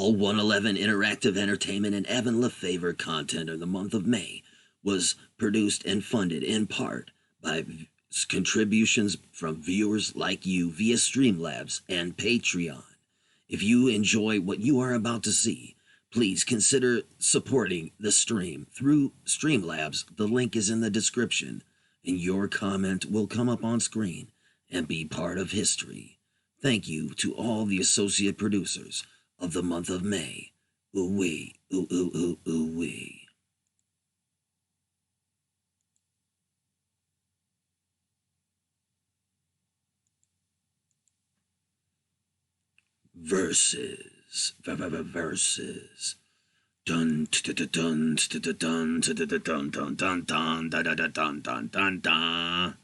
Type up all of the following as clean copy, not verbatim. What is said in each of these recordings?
All 111 Interactive Entertainment and Evan Lefavor content of the month of May was produced and funded in part by contributions from viewers like you via Streamlabs and Patreon. If you enjoy what you are about to see, please consider supporting the stream through Streamlabs. The link is in the description, and your comment will come up on screen and be part of history. Thank you to all the associate producers of the month of May. Ooh-wee, ooh-ooh-ooh-ooh-wee. Verses. Dun dun dun dun dun dun dun dun dun dun dun dun dun dun dun.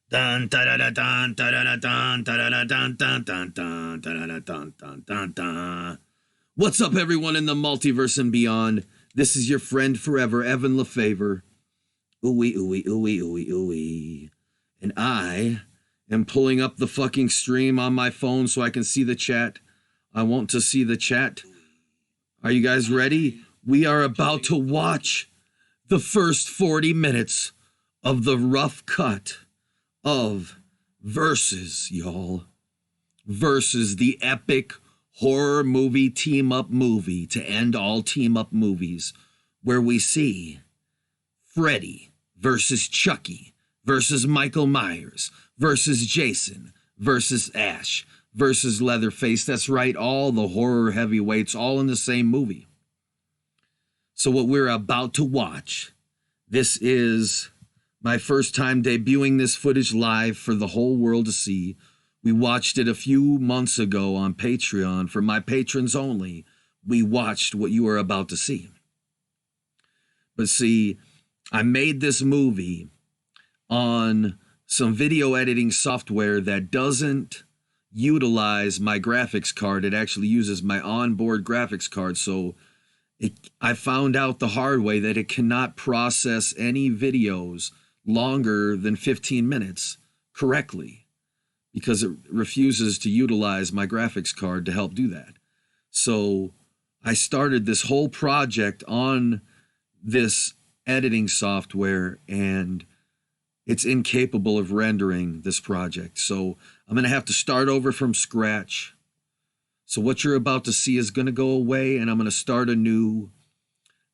Dun da da dun da da dun da da dun dun dun dun da dun dun dun dun. What's up, everyone in the multiverse and beyond? This is your friend forever, Evan Lefavor. Ooey ooey ooey ooey ooey. And I am pulling up the fucking stream on my phone so I can see the chat. I want to see the chat. Are you guys ready? We are about to watch the first 40 minutes of the rough cut of Versus, y'all. Versus, the epic horror movie team-up movie to end all team-up movies, where we see Freddy versus Chucky versus Michael Myers versus Jason versus Ash versus Leatherface. That's right, all the horror heavyweights all in the same movie. So what we're about to watch, this is my first time debuting this footage live for the whole world to see. We watched it a few months ago on Patreon. For my patrons only, we watched what you are about to see. But see, I made this movie on some video editing software that doesn't utilize my graphics card. It actually uses my onboard graphics card. So I found out the hard way that it cannot process any videos longer than 15 minutes correctly, because it refuses to utilize my graphics card to help do that. So I started this whole project on this editing software, and it's incapable of rendering this project. So I'm going to have to start over from scratch. So what you're about to see is going to go away, and I'm going to start anew,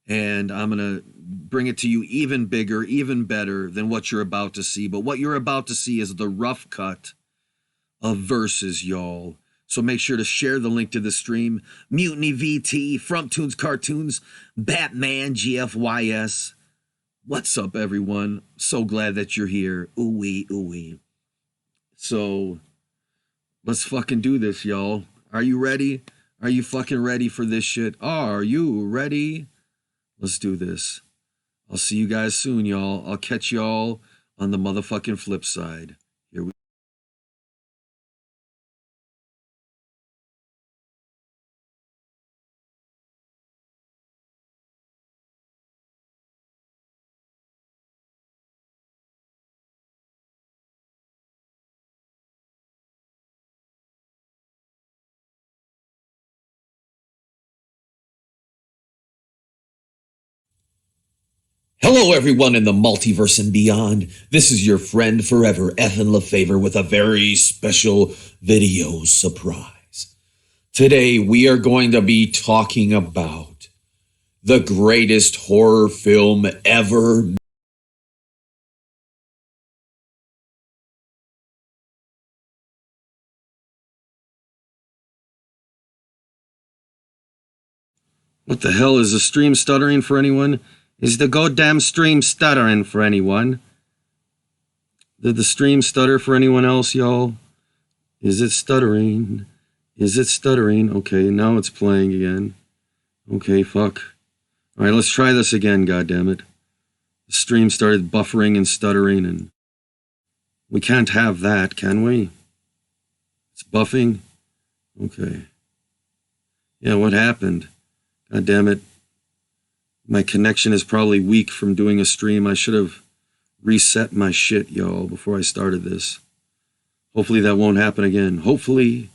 and I'm going to bring it to you even bigger, even better than what you're about to see. But what you're about to see is the rough cut of Versus, y'all. So make sure to share the link to the stream. Mutiny VT, Frumptoons Cartoons, Batman GFYS. What's up, everyone? So glad that you're here. Ooh-wee, ooh-wee. So let's fucking do this, y'all. Are you ready? Are you fucking ready for this shit? Are you ready? Let's do this. I'll see you guys soon, y'all. I'll catch y'all on the motherfucking flip side. Here we Hello, everyone in the multiverse and beyond. This is your friend forever, Evan Lefavor, with a very special video surprise. Today, we are going to be talking about the greatest horror film ever. What the hell is the stream stuttering for anyone? Is the goddamn stream stuttering for anyone? Did the stream stutter for anyone else, y'all? Is it stuttering? Is it stuttering? Okay, now it's playing again. Okay, fuck. All right, let's try this again, goddammit. The stream started buffering and stuttering, and we can't have that, can we? It's buffing? Okay. Yeah, what happened? Goddammit. My connection is probably weak from doing a stream. I should have reset my shit, y'all, before I started this. Hopefully that won't happen again. Hopefully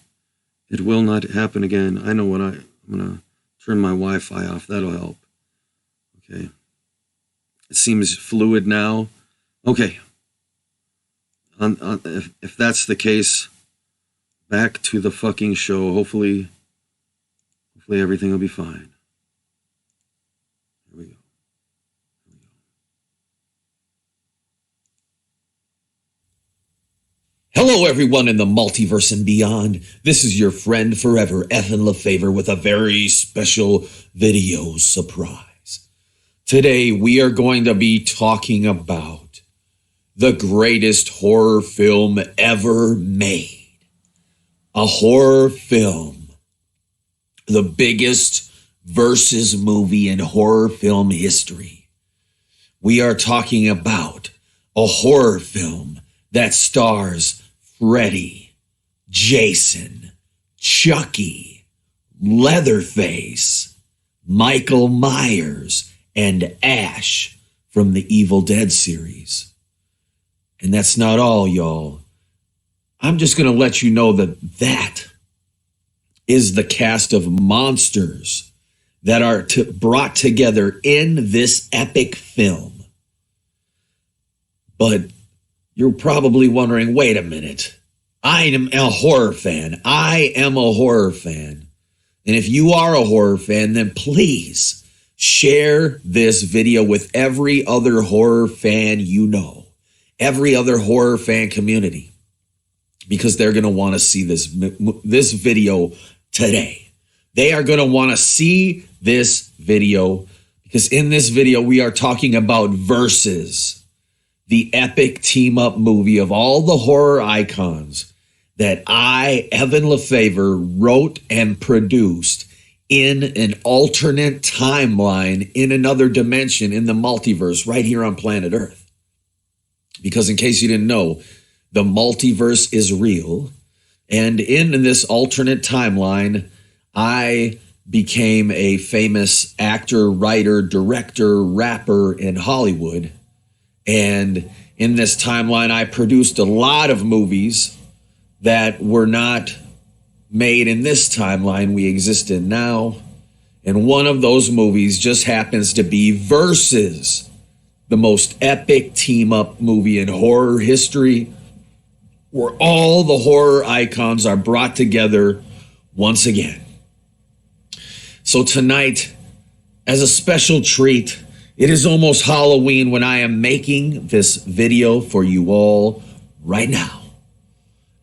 it will not happen again. I know what I'm going to turn my Wi-Fi off. That'll help. Okay. It seems fluid now. Okay. If that's the case, back to the fucking show. Hopefully everything will be fine. Here we go. Hello, everyone in the multiverse and beyond. This is your friend forever, Ethan Lefavor, with a very special video surprise. Today, we are going to be talking about the greatest horror film ever made. A horror film. The biggest versus movie in horror film history. We are talking about a horror film that stars Freddy, Jason, Chucky, Leatherface, Michael Myers, and Ash from the Evil Dead series. And that's not all, y'all. I'm just going to let you know that is the cast of monsters that are brought together in this epic film. But you're probably wondering, wait a minute. I am a horror fan. I am a horror fan. And if you are a horror fan, then please share this video with every other horror fan you know. Every other horror fan community. Because they're going to want to see this video today. They are going to want to see this video because in this video we are talking about Versus, the epic team-up movie of all the horror icons that I, Evan Lefavor, wrote and produced in an alternate timeline, in another dimension, in the multiverse, right here on planet Earth. Because in case you didn't know, the multiverse is real. And in this alternate timeline, I became a famous actor, writer, director, rapper in Hollywood. And in this timeline, I produced a lot of movies that were not made in this timeline we exist in now. And one of those movies just happens to be Versus, the most epic team-up movie in horror history, where all the horror icons are brought together once again. So tonight, as a special treat, it is almost Halloween when I am making this video for you all right now.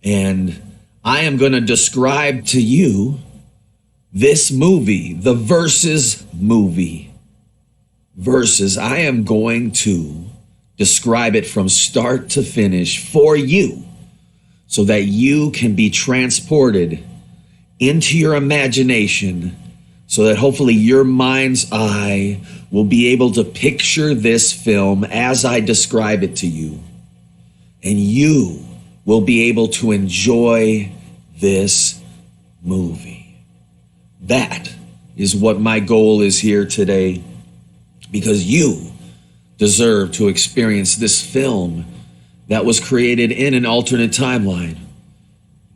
And I am going to describe to you this movie, the Versus movie. Versus, I am going to describe it from start to finish for you so that you can be transported into your imagination so that hopefully your mind's eye will be able to picture this film as I describe it to you. And you will be able to enjoy this movie. That is what my goal is here today, because you deserve to experience this film that was created in an alternate timeline.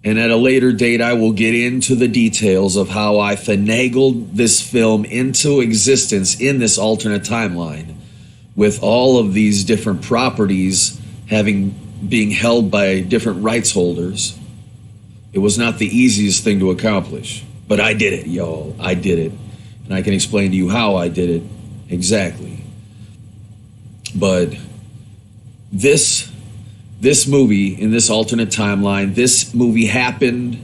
And at a later date, I will get into the details of how I finagled this film into existence in this alternate timeline, with all of these different properties being held by different rights holders. It was not the easiest thing to accomplish, but I did it, y'all. I did it. And I can explain to you how I did it exactly. But this movie, in this alternate timeline, this movie happened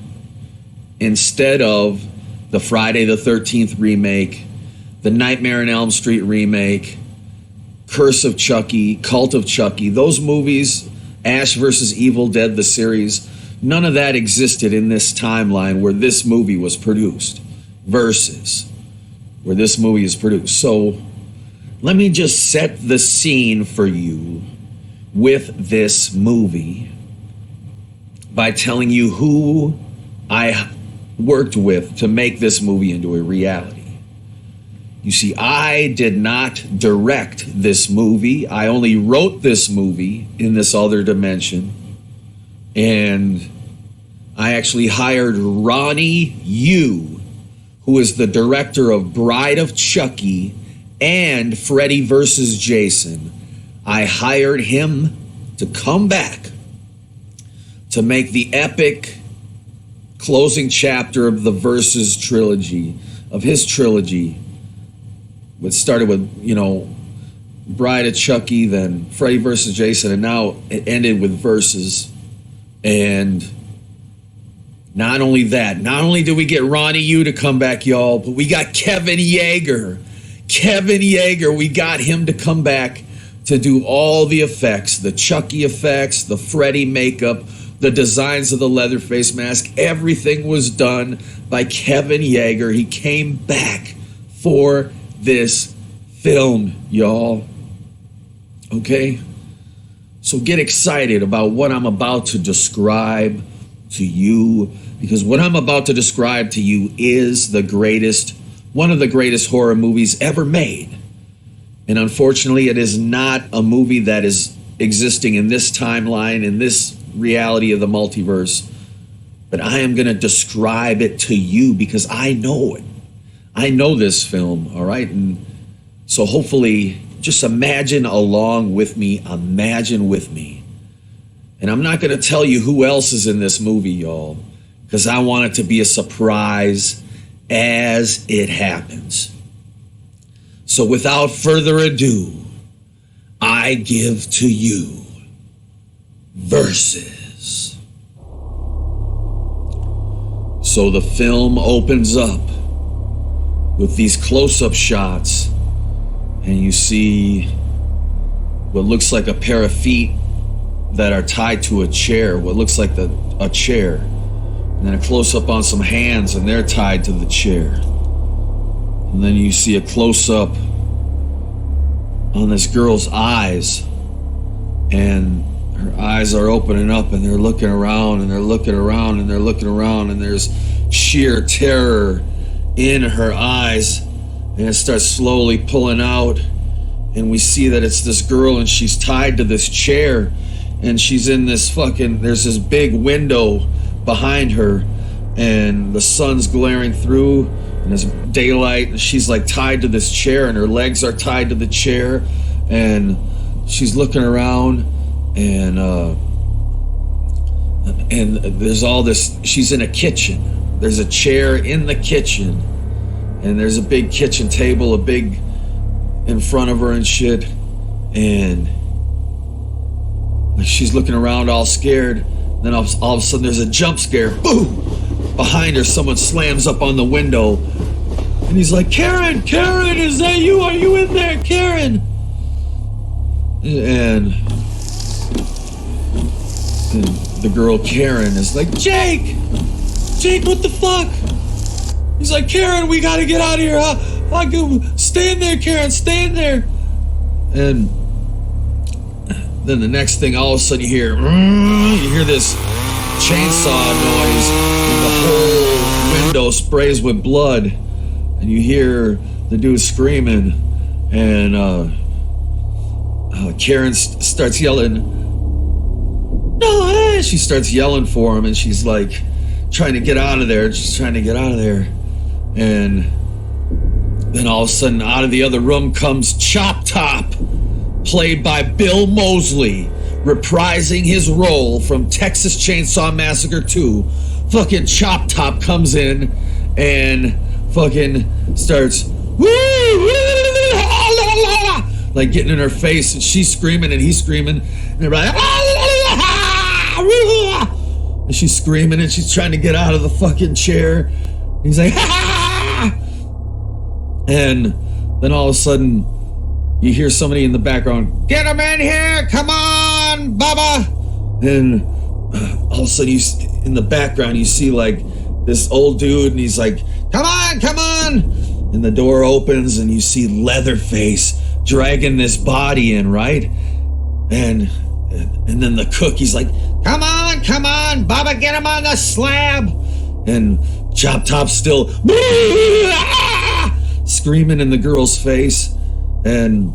instead of the Friday the 13th remake, the Nightmare on Elm Street remake, Curse of Chucky, Cult of Chucky. Those movies, Ash versus Evil Dead, the series, none of that existed in this timeline where this movie was produced. Versus, where this movie is produced. So let me just set the scene for you with this movie by telling you who I worked with to make this movie into a reality. You see, I did not direct this movie. I only wrote this movie in this other dimension. And I actually hired Ronnie Yu, who is the director of Bride of Chucky and Freddy vs. Jason. I hired him to come back to make the epic closing chapter of the Versus trilogy, of his trilogy. It started with, you know, Bride of Chucky, then Freddy vs. Jason, and now it ended with Versus. And not only that, not only did we get Ronnie Yu to come back, y'all, but we got Kevin Yeager. Kevin Yeager, we got him to come back to do all the effects, the Chucky effects, the Freddy makeup, the designs of the Leatherface mask. Everything was done by Kevin Yeager. He came back for this film, y'all. Okay? So get excited about what I'm about to describe to you, because what I'm about to describe to you is the greatest, one of the greatest horror movies ever made. And unfortunately, it is not a movie that is existing in this timeline, in this reality of the multiverse. But I am going to describe it to you because I know it. I know this film, all right? And so hopefully, just imagine along with me. Imagine with me. And I'm not going to tell you who else is in this movie, y'all, because I want it to be a surprise as it happens. So without further ado, I give to you Versus. So the film opens up with these close-up shots, and you see what looks like a pair of feet that are tied to a chair, what looks like a chair, and then a close-up on some hands, and they're tied to the chair. And then you see a close-up on this girl's eyes, and her eyes are opening up, and they're looking around, and they're looking around, and they're looking around, and there's sheer terror in her eyes, and it starts slowly pulling out, and we see that it's this girl, and she's tied to this chair, and she's in this fucking, there's this big window behind her, and the sun's glaring through, and there's daylight, and she's like tied to this chair, and her legs are tied to the chair, and she's looking around, and there's all this, she's in a kitchen, there's a chair in the kitchen, and there's a big kitchen table, a big in front of her and shit, and like she's looking around all scared. Then all of a sudden there's a jump scare. Boom! Behind her, someone slams up on the window, and he's like, Karen, Karen, is that you? Are you in there, Karen? And the girl Karen is like, Jake, what the fuck? He's like, Karen, we gotta get out of here. Stay in there, Karen, stay in there. And then the next thing, all of a sudden you hear this chainsaw noise, and the whole window sprays with blood, and you hear the dude screaming, and Karen starts yelling, no, she starts yelling for him, and she's like trying to get out of there. She's trying to get out of there. And then all of a sudden, out of the other room comes Chop Top, played by Bill Moseley, reprising his role from Texas Chainsaw Massacre 2. Fucking Chop Top comes in and fucking starts like getting in her face, and she's screaming and he's screaming, and they're like, and she's screaming and she's trying to get out of the fucking chair. And he's like, and then all of a sudden you hear somebody in the background, get him in here, come on, Bubba. And all of a sudden in the background you see like this old dude, and he's like, come on. And the door opens and you see Leatherface dragging this body in, right? And then the cook, he's like, come on, Bubba, get him on the slab. And Chop Top's still screaming in the girl's face. And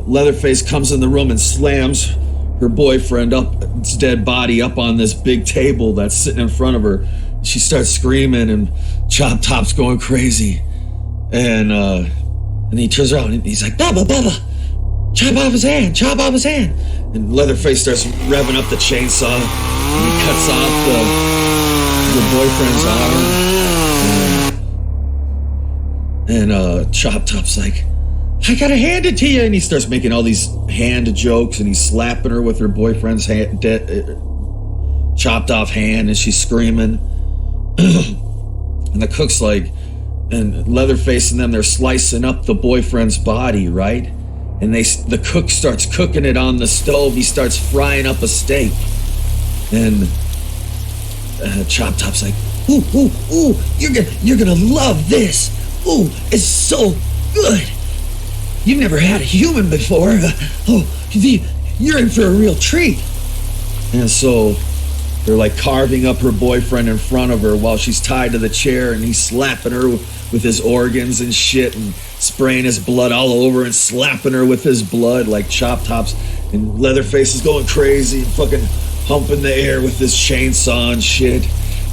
Leatherface comes in the room and slams her boyfriend up, his dead body up on this big table that's sitting in front of her. She starts screaming, and Chop Top's going crazy. And he turns around and he's like, Bubba, chop off his hand, chop off his hand. And Leatherface starts revving up the chainsaw, and he cuts off the boyfriend's arm. And Chop Top's like, I gotta hand it to you. And he starts making all these hand jokes, and he's slapping her with her boyfriend's chopped off hand, and she's screaming. And the cook's like, and Leatherface and them, they're slicing up the boyfriend's body, right? And the cook starts cooking it on the stove. He starts frying up a steak. And Chop Top's like, ooh, you're gonna love this. Ooh, it's so good. You've never had a human before. You're in for a real treat. And so they're like carving up her boyfriend in front of her while she's tied to the chair, and he's slapping her with his organs and shit, and spraying his blood all over and slapping her with his blood like Chop Tops. And Leatherface is going crazy and fucking humping the air with this chainsaw and shit.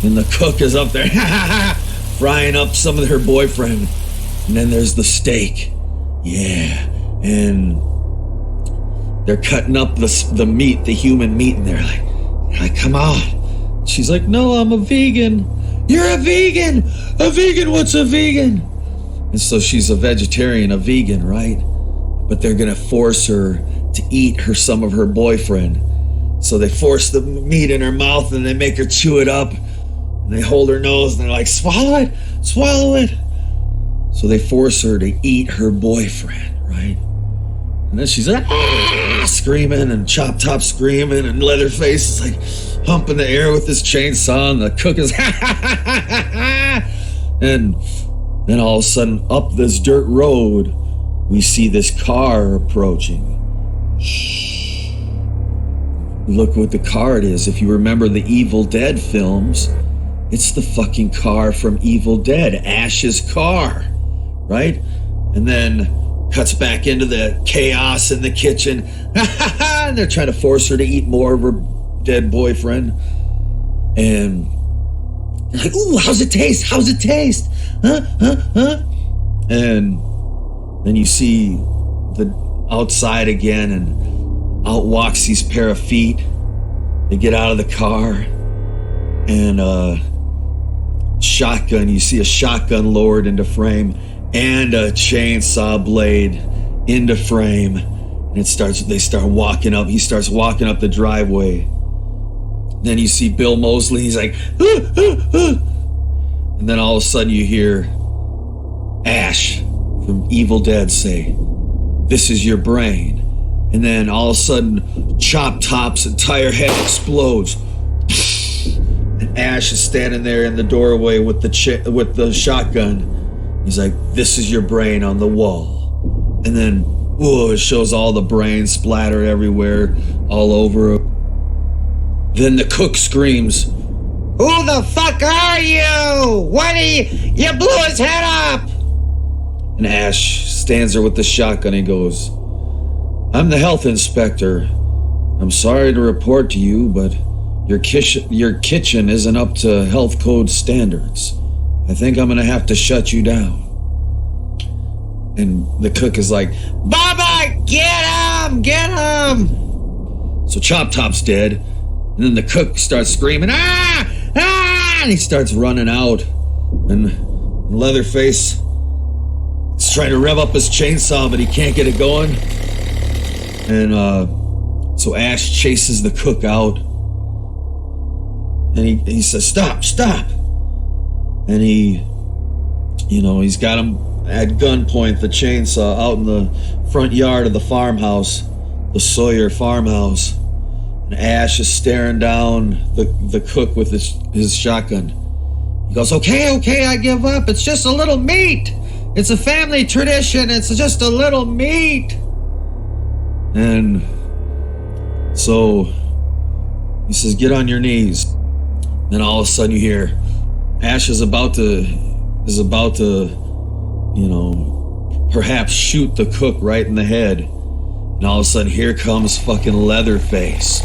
And the cook is up there frying up some of her boyfriend. And then there's the steak. Yeah. And they're cutting up the meat, the human meat, and they're like, come on. She's like, no, I'm a vegan. You're a vegan. A vegan? What's a vegan? And so she's a vegetarian, a vegan, right? But they're going to force her to eat some of her boyfriend. So they force the meat in her mouth, and they make her chew it up. And they hold her nose, and they're like, swallow it, swallow it. So they force her to eat her boyfriend, right? And then she's like, screaming, and Chop Top screaming, and Leatherface is like humping the air with his chainsaw, and the cook is and then all of a sudden, up this dirt road, we see this car approaching. Shh. Look what the car it is. If you remember the Evil Dead films, it's the fucking car from Evil Dead, Ash's car, right? And then cuts back into the chaos in the kitchen. And they're trying to force her to eat more of her dead boyfriend. And they're like, ooh, how's it taste? How's it taste? Huh? And then you see the outside again, and out walks these pair of feet. They get out of the car, and shotgun. You see a shotgun lowered into frame, and a chainsaw blade into frame, and they start walking up. He starts walking up the driveway. Then you see Bill Moseley. He's like, and then all of a sudden you hear Ash from Evil Dead say, "This is your brain." And then all of a sudden, Chop Top's entire head explodes. And Ash is standing there in the doorway with the shotgun. He's like, "This is your brain on the wall." And then, it shows all the brains splattered everywhere, all over. Then the cook screams, "Who the fuck are you? You blew his head up!" And Ash stands there with the shotgun and goes, "I'm the health inspector. I'm sorry to report to you, but your kitchen isn't up to health code standards. I think I'm gonna have to shut you down." And the cook is like, "Baba, get him! Get him!" So Chop Top's dead. And then the cook starts screaming, "Ah! Ah!" And he starts running out. And Leatherface is trying to rev up his chainsaw, but he can't get it going. And so Ash chases the cook out. And he says, "Stop, stop." And he's got him at gunpoint, the chainsaw, out in the front yard of the farmhouse, the Sawyer farmhouse. And Ash is staring down the cook with his shotgun. He goes, okay, I give up. It's just a little meat. It's a family tradition. It's just a little meat. And so he says, "Get on your knees." Then all of a sudden you hear Ash is about to, perhaps shoot the cook right in the head. And all of a sudden here comes fucking Leatherface.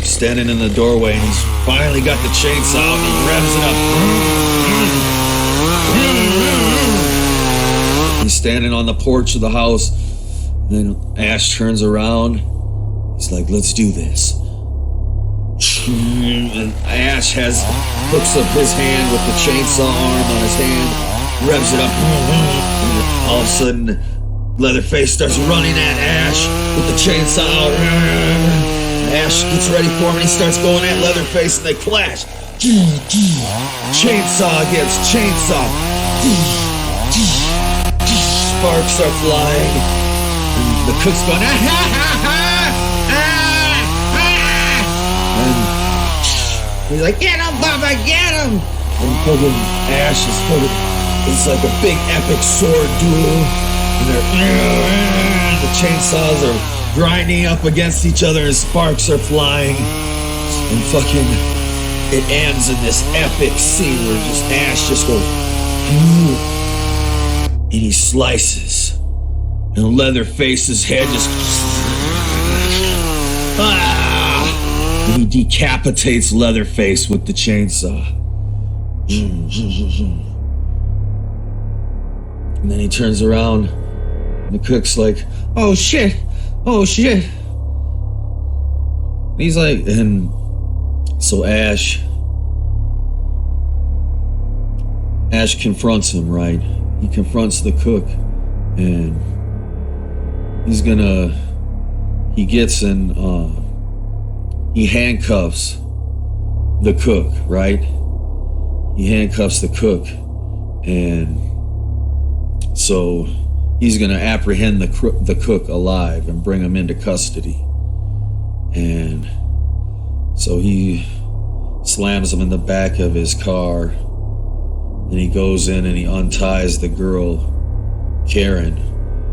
standing in the doorway, and he's finally got the chainsaw and he revs it up. He's standing on the porch of the house, and then Ash turns around. He's like, let's do this. And Ash hooks up his hand with the chainsaw arm on his hand, revs it up, and all of a sudden Leatherface starts running at Ash with the chainsaw. Ash gets ready for him and he starts going at Leatherface and they clash. Chainsaw against chainsaw. Sparks are flying. And the cook's going, ah, ha, ha, ha, and he's like, get him, Bubba, get him! And fucking Ash is it's like a big epic sword duel. And the chainsaws are grinding up against each other and sparks are flying. And fucking, it ends in this epic scene where just Ash just goes, and he slices. And Leatherface's head just, and he decapitates Leatherface with the chainsaw. And then he turns around, and the cook's like, oh shit, oh shit. And he's like, and so Ash confronts him, right? He confronts the cook, and he gets in, he handcuffs the cook, right? He handcuffs the cook, and so he's going to apprehend the cook alive and bring him into custody. And so he slams him in the back of his car, and he goes in and he unties the girl, Karen,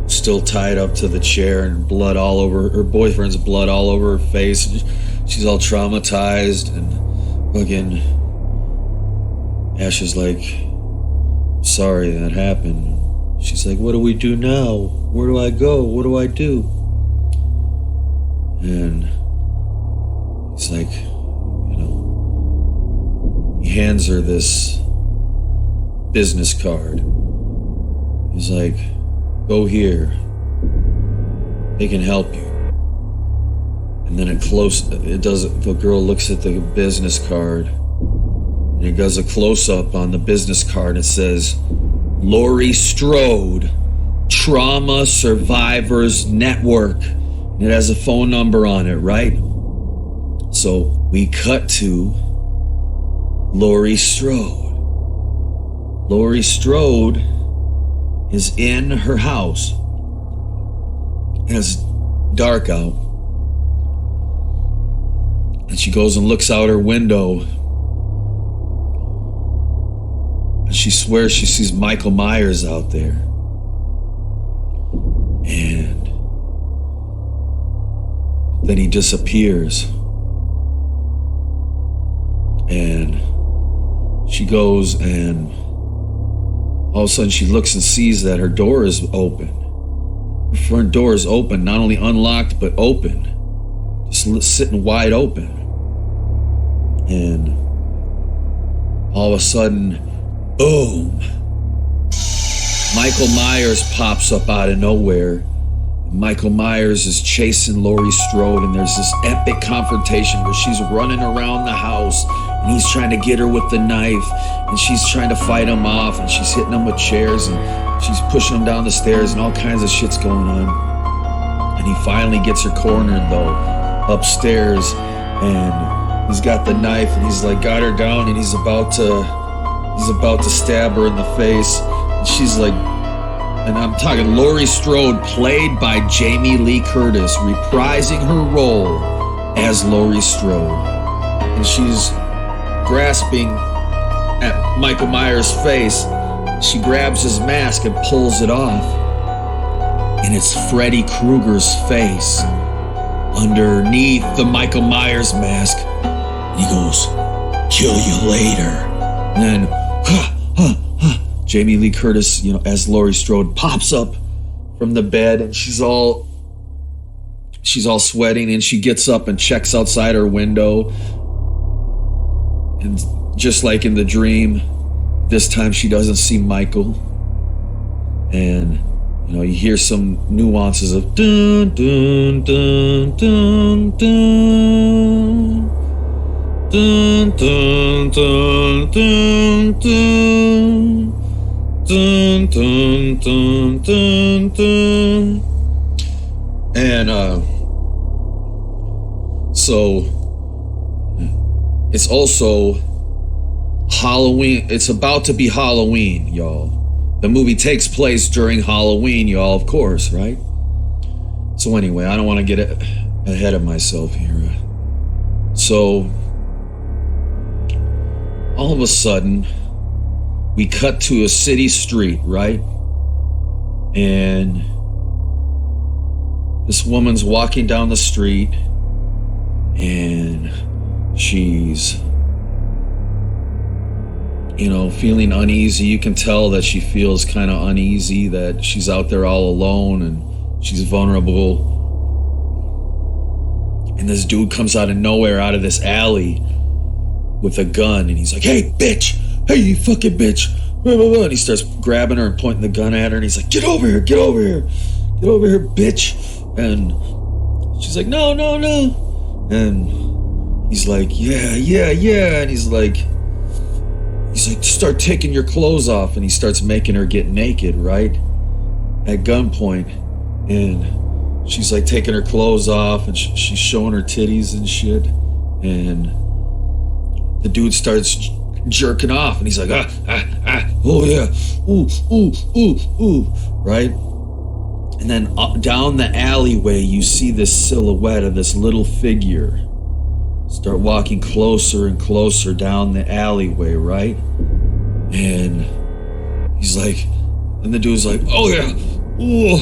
still tied up to the chair and blood all over her boyfriend's blood all over her face. She's all traumatized, and fucking Ash is like, sorry that happened. She's like, what do we do now? Where do I go? What do I do? And he's like, he hands her this business card. He's like, go here. They can help you. And then the girl looks at the business card, and it does a close-up on the business card. It says, Laurie Strode, Trauma Survivors Network. And it has a phone number on it, right? So we cut to Laurie Strode. Laurie Strode is in her house. It's dark out. And she goes and looks out her window. And she swears she sees Michael Myers out there. And then he disappears. And she goes and all of a sudden she looks and sees that her door is open. Her front door is open, not only unlocked, but open. Just sitting wide open. And all of a sudden, boom! Michael Myers pops up out of nowhere. Michael Myers is chasing Laurie Strode, and there's this epic confrontation where she's running around the house, and he's trying to get her with the knife, and she's trying to fight him off, and she's hitting him with chairs, and she's pushing him down the stairs, and all kinds of shit's going on. And he finally gets her cornered, though, upstairs, and he's got the knife, and he's like got her down, and he's about to stab her in the face, and she's like, and I'm talking Laurie Strode, played by Jamie Lee Curtis, reprising her role as Laurie Strode. And she's grasping at Michael Myers' face. She grabs his mask and pulls it off. And it's Freddy Krueger's face underneath the Michael Myers mask. And he goes, kill you later. And then, Jamie Lee Curtis, as Laurie Strode, pops up from the bed, and she's all she's all sweating, and she gets up and checks outside her window. And just like in the dream, this time she doesn't see Michael. And, you hear some nuances of dun, dun, dun, dun, dun. Dun, dun, dun, dun, dun. Dun, dun, dun, dun, dun. And so it's also Halloween. It's about to be Halloween, y'all. The movie takes place during Halloween, y'all, of course, right? So anyway, I don't want to get ahead of myself here. So all of a sudden, we cut to a city street, right? And this woman's walking down the street, and she's, feeling uneasy. You can tell that she feels kind of uneasy, that she's out there all alone and she's vulnerable. And this dude comes out of nowhere, out of this alley, with a gun, and he's like, "Hey, bitch! Hey, you fucking bitch!" And he starts grabbing her and pointing the gun at her, and he's like, "Get over here! Get over here! Get over here, bitch!" And she's like, "No, no, no!" And he's like, "Yeah, yeah, yeah!" And he's like, "Start taking your clothes off," and he starts making her get naked, right? At gunpoint. And she's like taking her clothes off, and she's showing her titties and shit. And the dude starts jerking off, and he's like, oh yeah, ooh, ooh, ooh, ooh, right? And then down the alleyway, you see this silhouette of this little figure start walking closer and closer down the alleyway, right? And he's like, and the dude's like, "Oh yeah, ooh,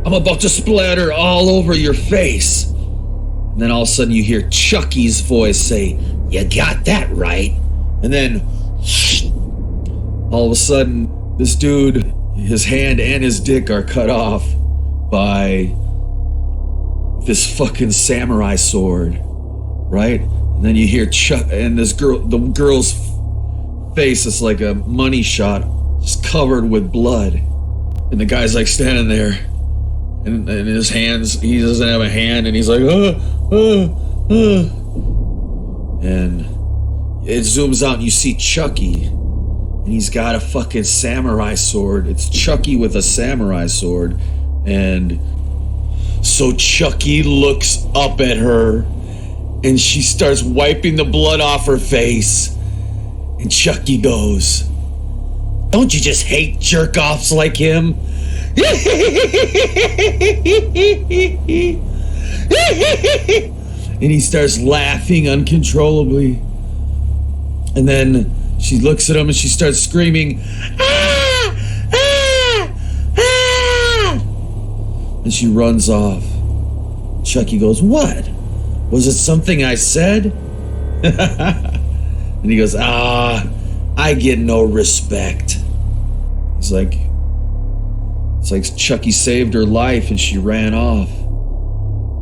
I'm about to splatter all over your face." And then all of a sudden you hear Chucky's voice say, "You got that right." And then all of a sudden, this dude, his hand and his dick are cut off by this fucking samurai sword, right? And then you hear Chuck, and the girl's face is like a money shot, just covered with blood. And the guy's like standing there, and his hands, he doesn't have a hand, and he's like, And it zooms out, and you see Chucky, and he's got a fucking samurai sword. It's Chucky with a samurai sword. And so Chucky looks up at her, and she starts wiping the blood off her face. And Chucky goes, "Don't you just hate jerk-offs like him?" And he starts laughing uncontrollably. And then she looks at him and she starts screaming, "Ah! Ah! Ah!" And she runs off. Chucky goes, "What? Was it something I said?" And he goes, "I get no respect." It's like Chucky saved her life and she ran off.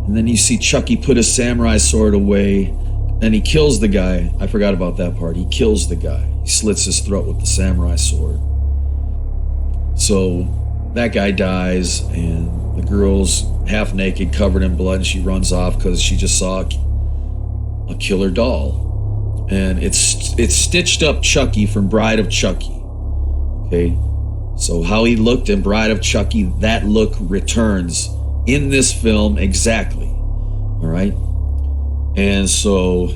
And then you see Chucky put his samurai sword away, and he kills the guy. I forgot about that part. He kills the guy. He slits his throat with the samurai sword. So that guy dies, and the girl's half naked, covered in blood, and she runs off because she just saw a killer doll. And it's stitched up Chucky from Bride of Chucky. Okay, so how he looked in Bride of Chucky, that look returns in this film exactly. All right, and so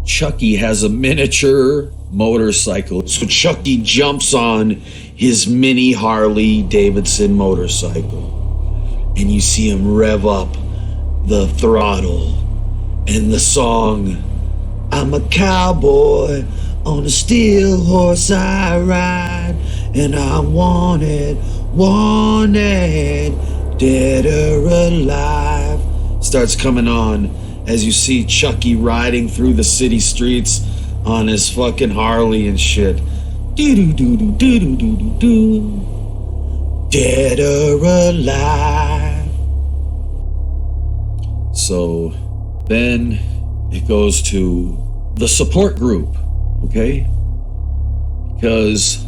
Chucky has a miniature motorcycle. So Chucky jumps on his mini Harley Davidson motorcycle, and you see him rev up the throttle, and the song, "I'm a cowboy on a steel horse I ride, and I'm wanted, dead or alive," starts coming on as you see Chucky riding through the city streets on his fucking Harley and shit. Dead or alive. So then it goes to the support group, okay? Because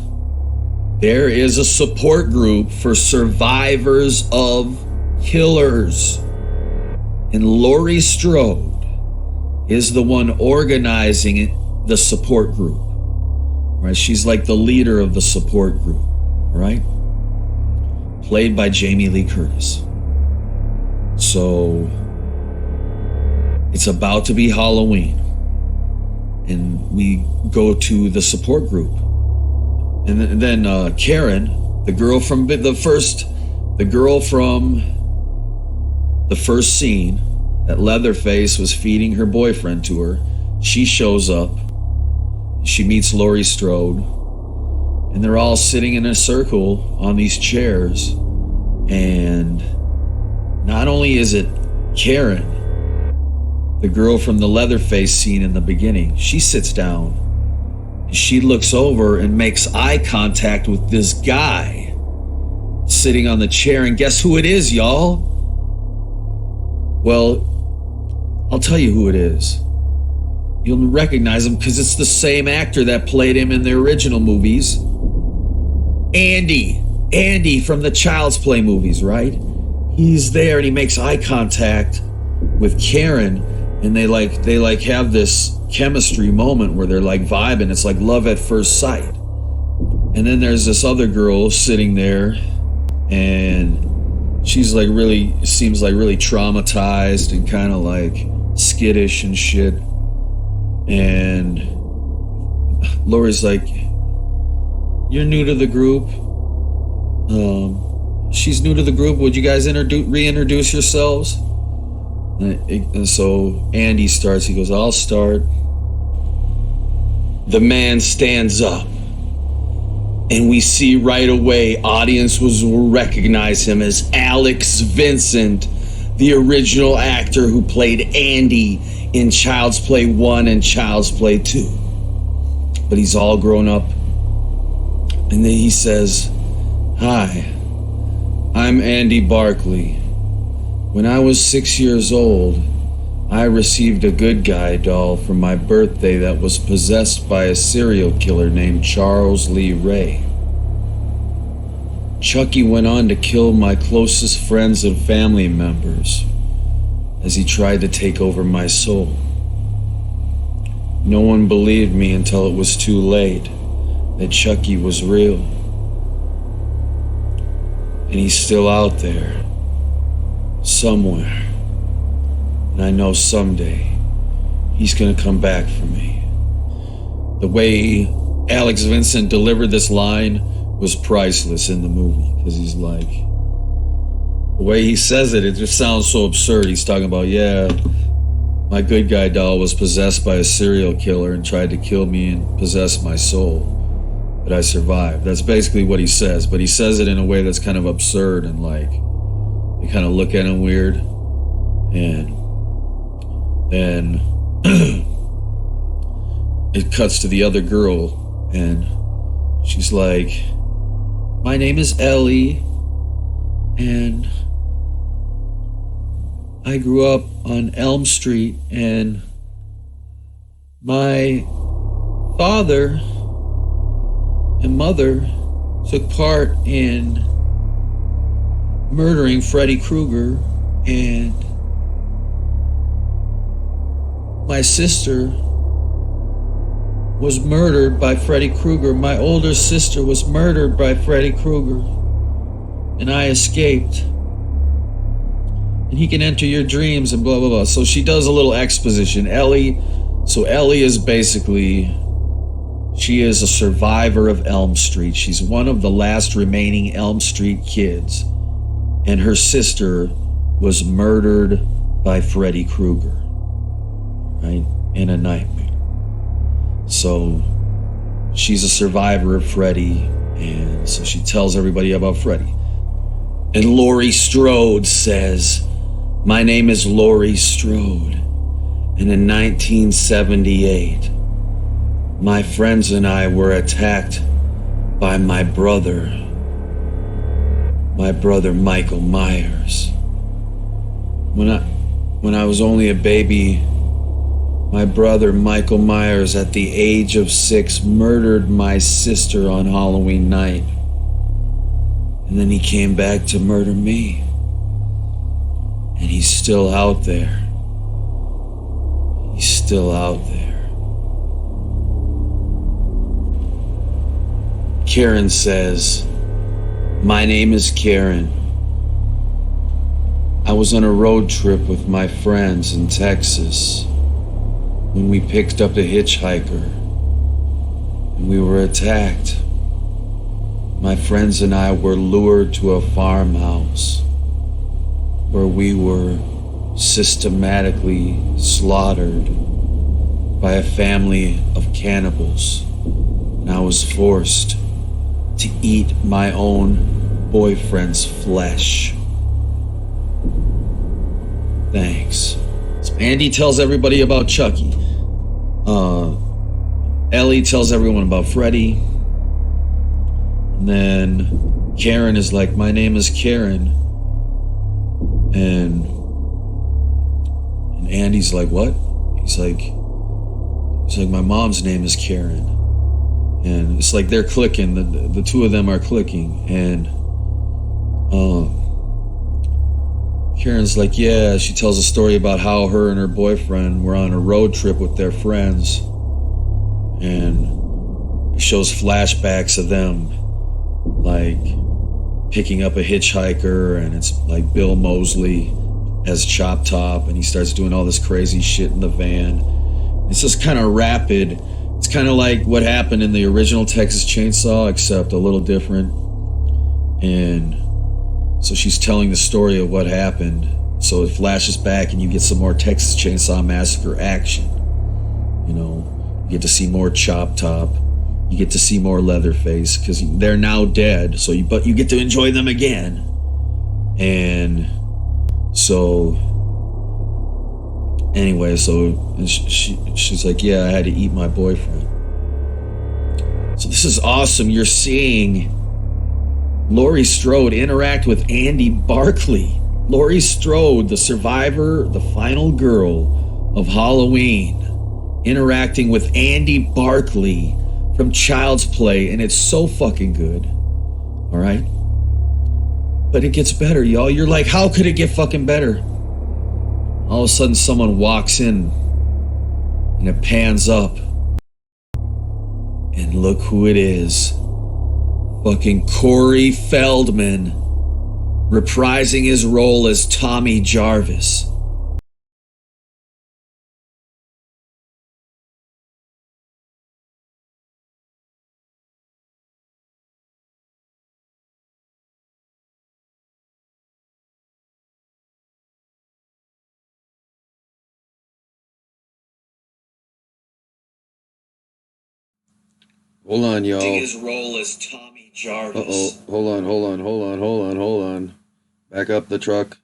there is a support group for survivors of killers. And Laurie Strode is the one organizing the support group. Right? She's like the leader of the support group, right? Played by Jamie Lee Curtis. So it's about to be Halloween. And we go to the support group. And then Karen, the girl from the first scene that Leatherface was feeding her boyfriend to her, she shows up. She meets Laurie Strode, and they're all sitting in a circle on these chairs. And not only is it Karen, the girl from the Leatherface scene in the beginning, she sits down. She looks over and makes eye contact with this guy sitting on the chair. And guess who it is, y'all? Well, I'll tell you who it is. You'll recognize him because it's the same actor that played him in the original movies. Andy from the Child's Play movies, right? He's there and he makes eye contact with Karen, and they have this chemistry moment where they're like vibing. It's like love at first sight. And then there's this other girl sitting there, and she's like seems like really traumatized and kind of like skittish and shit. And Laurie's like, "You're new to the group." She's new to the group. Would you guys reintroduce yourselves? And so Andy starts. He goes, "I'll start." The man stands up, and we see right away audiences will recognize him as Alex Vincent, the original actor who played Andy in Child's Play 1 and Child's Play 2. But he's all grown up. And then he says, "Hi, I'm Andy Barkley. When I was 6 years old, I received a good guy doll for my birthday that was possessed by a serial killer named Charles Lee Ray. Chucky went on to kill my closest friends and family members as he tried to take over my soul. No one believed me until it was too late that Chucky was real. And he's still out there, somewhere. And I know someday he's gonna come back for me." The way Alex Vincent delivered this line was priceless in the movie, because he's like, the way he says it just sounds so absurd. He's talking about, yeah, my good guy doll was possessed by a serial killer and tried to kill me and possess my soul, but I survived. That's basically what he says, but he says it in a way that's kind of absurd, and like, they kind of look at him weird. And then it cuts to the other girl, and she's like, "My name is Ellie, and I grew up on Elm Street, and my father and mother took part in murdering Freddy Krueger, and my sister was murdered by Freddy Krueger. My older sister was murdered by Freddy Krueger, and I escaped. And he can enter your dreams," and blah, blah, blah. So she does a little exposition. Ellie is basically, she is a survivor of Elm Street. She's one of the last remaining Elm Street kids. And her sister was murdered by Freddy Krueger, right? In a nightmare. So she's a survivor of Freddy, and so she tells everybody about Freddy. And Laurie Strode says, "My name is Laurie Strode, and in 1978, my friends and I were attacked by my brother Michael Myers. when I was only a baby, my brother Michael Myers, at the age of 6, murdered my sister on Halloween night. And then he came back to murder me. And he's still out there. He's still out there. Karen says, "My name is Karen. I was on a road trip with my friends in Texas when we picked up a hitchhiker and we were attacked. My friends and I were lured to a farmhouse where we were systematically slaughtered by a family of cannibals, and I was forced to eat my own boyfriend's flesh. Thanks." So Andy tells everybody about Chucky. Ellie tells everyone about Freddy. And then Karen is like, "My name is Karen." And Andy's like, "What?" He's like, "My mom's name is Karen." And it's like they're clicking. The two of them are clicking. And Karen's like, yeah, she tells a story about how her and her boyfriend were on a road trip with their friends. And it shows flashbacks of them, like, picking up a hitchhiker, and it's like Bill Moseley as Chop Top, and he starts doing all this crazy shit in the van. It's just kind of rapid. It's kind of like what happened in the original Texas Chainsaw, except a little different. And so she's telling the story of what happened. So it flashes back and you get some more Texas Chainsaw Massacre action. You know, you get to see more Chop Top. You get to see more Leatherface because they're now dead. But you get to enjoy them again. And so anyway, she's like, yeah, I had to eat my boyfriend. So this is awesome. You're seeing Laurie Strode interact with Andy Barkley. Laurie Strode, the survivor, the final girl of Halloween, interacting with Andy Barkley from Child's Play, and it's so fucking good. All right? But it gets better, y'all. You're like, how could it get fucking better? All of a sudden, someone walks in, and it pans up. And look who it is. Fucking Corey Feldman, reprising his role as Tommy Jarvis. Hold on, y'all. His role as Tommy Jarvis. Uh-oh. Hold on. Back up the truck.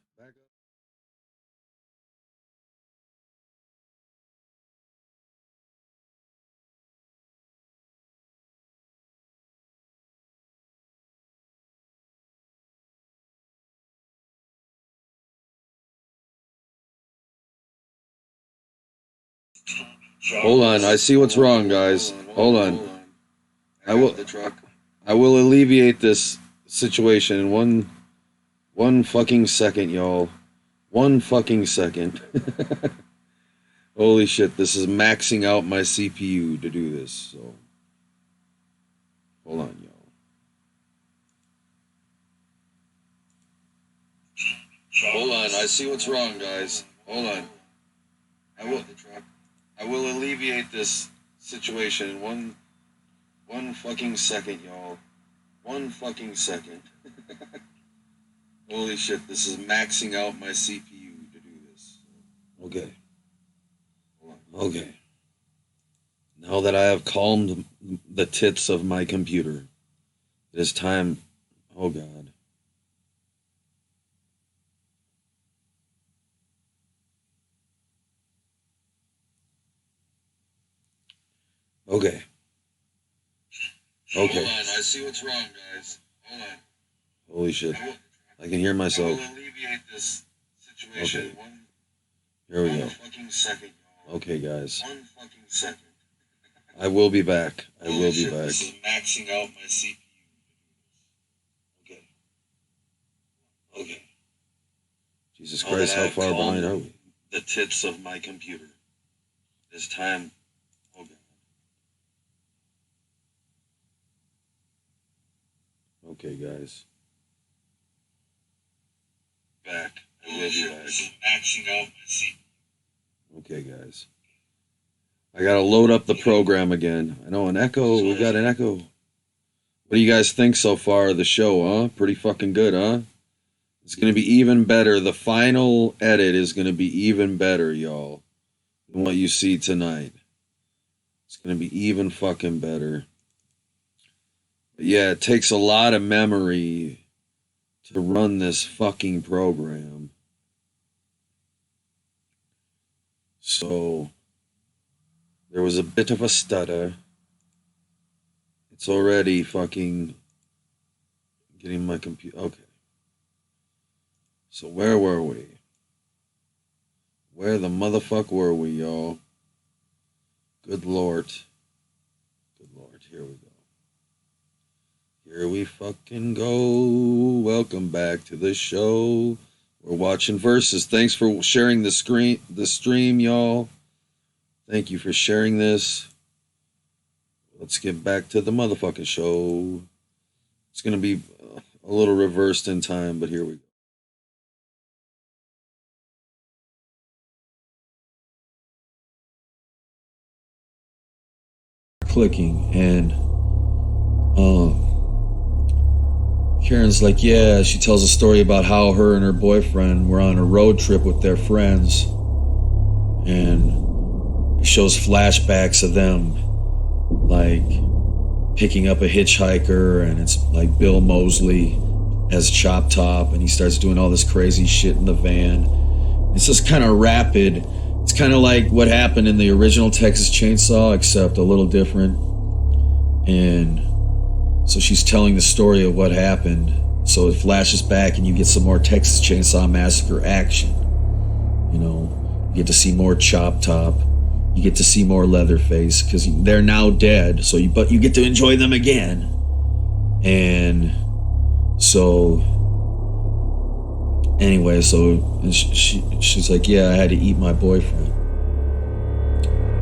Hold on, I see what's wrong, guys. Hold on. I will alleviate this situation in one fucking second, y'all. 1 fucking second. Holy shit, this is maxing out my CPU to do this, so hold on, y'all. Hold on, I see what's wrong, guys. Hold on. I will alleviate this situation in one fucking second, y'all. 1 fucking second. Holy shit, this is maxing out my CPU to do this. Okay. Okay. Now that I have calmed the tits of my computer, it is time. Oh God. Okay. Hold on, I see what's wrong, guys. Hold on. Holy shit. I can hear myself. I will alleviate this situation. Okay. Here we go. Okay, guys. I will be back. I will be back. This is maxing out my CPU. Okay. Okay. Jesus Christ, how far behind are we? The tips of my computer. This time. Okay. Okay, guys. Back. I will be back. This is maxing out my CPU. Okay, guys. I gotta load up the program again. I know an echo. We got an echo. What do you guys think so far of the show, huh? Pretty fucking good, huh? It's gonna be even better. The final edit is gonna be even better, y'all, than what you see tonight. It's gonna be even fucking better. But yeah, it takes a lot of memory to run this fucking program. So there was a bit of a stutter. It's already fucking getting my computer. Okay. So where were we? Where the motherfuck were we, y'all? Good Lord. Good Lord. Here we go. Here we fucking go. Welcome back to the show. We're watching Versus. Thanks for sharing the stream, y'all. Thank you for sharing this. Let's get back to the motherfucking show. It's going to be a little reversed in time, but here we go. Clicking, and Karen's like, yeah, she tells a story about how her and her boyfriend were on a road trip with their friends, and it shows flashbacks of them like picking up a hitchhiker, and it's like Bill Moseley as Chop Top, and he starts doing all this crazy shit in the van. It's just kind of rapid. It's kind of like what happened in the original Texas Chainsaw, except a little different. And so she's telling the story of what happened. So it flashes back and you get some more Texas Chainsaw Massacre action. You know, you get to see more Chop Top. You get to see more Leatherface because they're now dead. So but you get to enjoy them again. And so anyway, so she's like, yeah, I had to eat my boyfriend.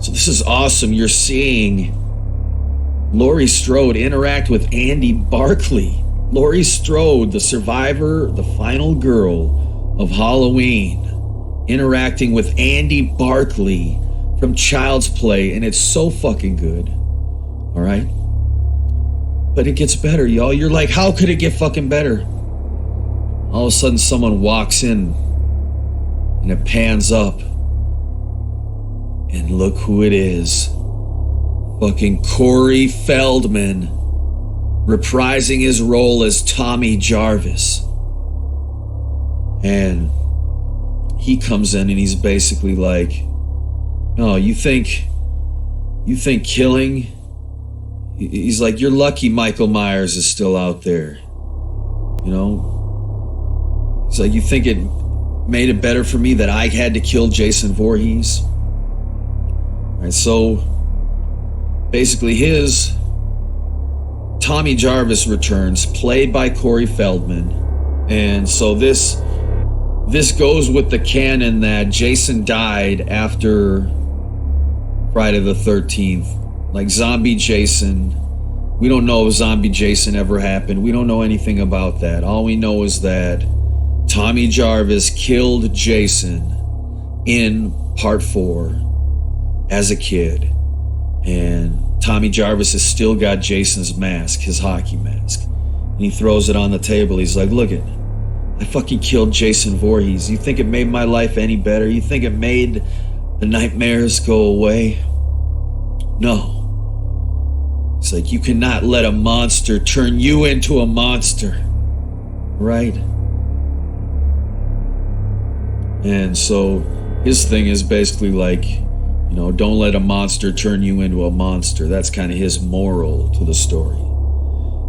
So this is awesome. You're seeing Laurie Strode interact with Andy Barkley. Laurie Strode, the survivor, the final girl of Halloween, interacting with Andy Barkley from Child's Play, and it's so fucking good. All right? But it gets better, y'all. You're like, how could it get fucking better? All of a sudden, someone walks in, and it pans up. And look who it is. Fucking Corey Feldman, reprising his role as Tommy Jarvis. And he comes in and he's basically like, no, you think killing? He's like, you're lucky Michael Myers is still out there. You know? He's like, you think it made it better for me that I had to kill Jason Voorhees? Right, so basically Tommy Jarvis returns, played by Corey Feldman. And so this goes with the canon that Jason died after Friday the 13th. Like Zombie Jason. We don't know if Zombie Jason ever happened. We don't know anything about that. All we know is that Tommy Jarvis killed Jason in part 4 as a kid. And Tommy Jarvis has still got Jason's mask, his hockey mask. And he throws it on the table. He's like, look it, I fucking killed Jason Voorhees. You think it made my life any better? You think it made the nightmares go away? No. He's like, you cannot let a monster turn you into a monster. Right? And so his thing is basically like, you know, don't let a monster turn you into a monster. That's kind of his moral to the story.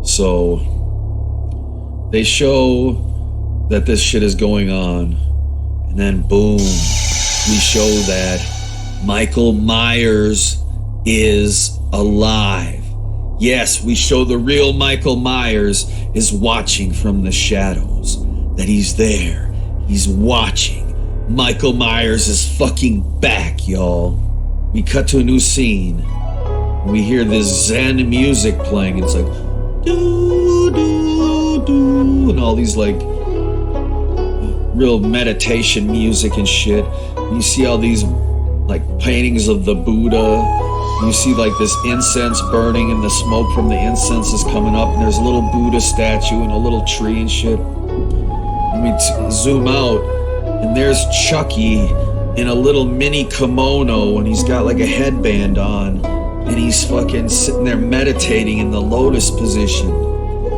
So they show that this shit is going on, and then boom, we show that Michael Myers is alive. Yes, we show the real Michael Myers is watching from the shadows. That he's there. He's watching. Michael Myers is fucking back, y'all. We cut to a new scene. We hear this Zen music playing. It's like, doo, doo, doo, and all these like real meditation music and shit. And you see all these like paintings of the Buddha. And you see like this incense burning and the smoke from the incense is coming up. And there's a little Buddha statue and a little tree and shit. And we zoom out and there's Chucky in a little mini kimono and he's got like a headband on. And he's fucking sitting there meditating in the lotus position.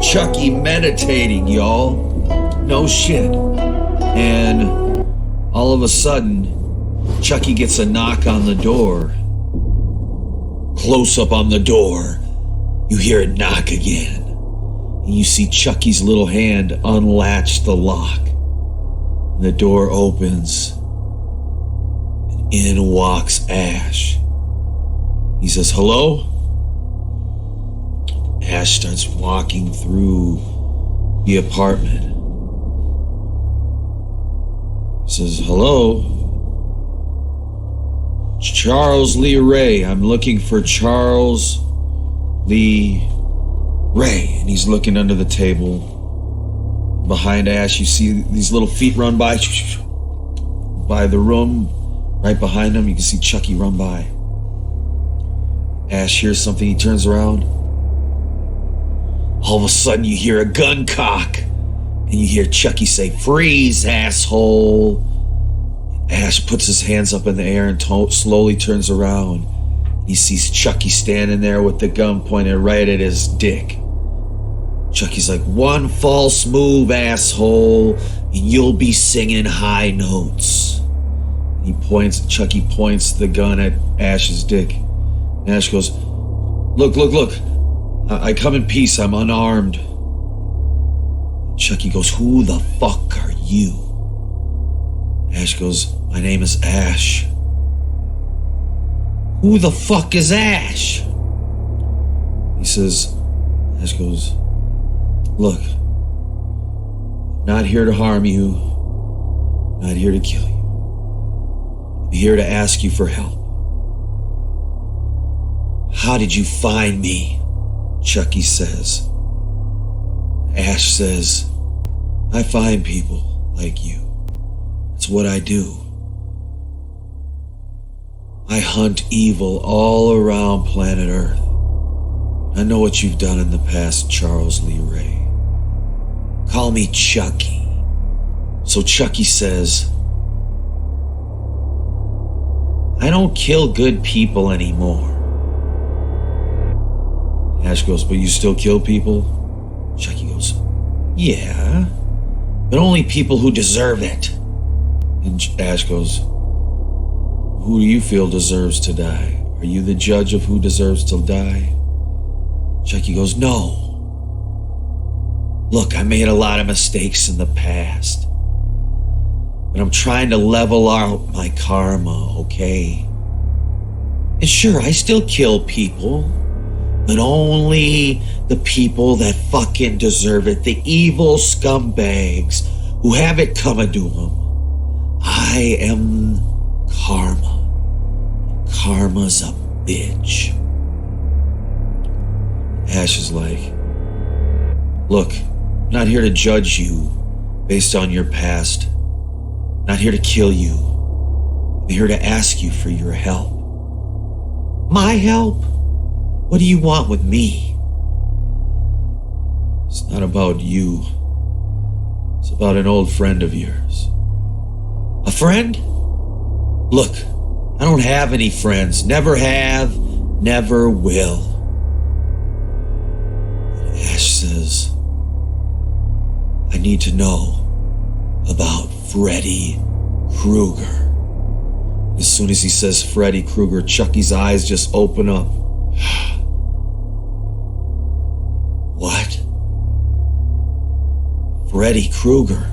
Chucky meditating, y'all. No shit. And all of a sudden, Chucky gets a knock on the door. Close up on the door. You hear it knock again. And you see Chucky's little hand unlatch the lock. And the door opens. And in walks Ash. He says, hello? Ash starts walking through the apartment. He says, hello? Charles Lee Ray. I'm looking for Charles Lee Ray. And he's looking under the table. Behind Ash, you see these little feet run by the room. Right behind him, you can see Chucky run by. Ash hears something, he turns around. All of a sudden you hear a gun cock. And you hear Chucky say, freeze, asshole. Ash puts his hands up in the air and slowly turns around. He sees Chucky standing there with the gun pointed right at his dick. Chucky's like, one false move, asshole, and you'll be singing high notes. And Chucky points the gun at Ash's dick. And Ash goes, look. I come in peace, I'm unarmed. Chucky goes, who the fuck are you? Ash goes, my name is Ash. Who the fuck is Ash? He says, Ash goes, look, I'm not here to harm you. I'm not here to kill you. I'm here to ask you for help. How did you find me? Chucky says. Ash says, I find people like you. That's what I do. I hunt evil all around planet Earth. I know what you've done in the past, Charles Lee Ray. Call me Chucky. So Chucky says, I don't kill good people anymore. Ash goes, but you still kill people? Chucky goes, yeah, but only people who deserve it. And Ash goes, who do you feel deserves to die? Are you the judge of who deserves to die? Chucky goes, no. Look, I made a lot of mistakes in the past, but I'm trying to level out my karma, okay? And sure, I still kill people, but only the people that fucking deserve it, the evil scumbags who have it coming to them. I am karma. Karma's a bitch. Ash is like, look, I'm not here to judge you based on your past. I'm not here to kill you. I'm here to ask you for your help. My help? What do you want with me? It's not about you. It's about an old friend of yours. A friend? Look, I don't have any friends. Never have, never will. And Ash says, I need to know about Freddy Krueger. As soon as he says Freddy Krueger, Chucky's eyes just open up. What? Freddy Krueger?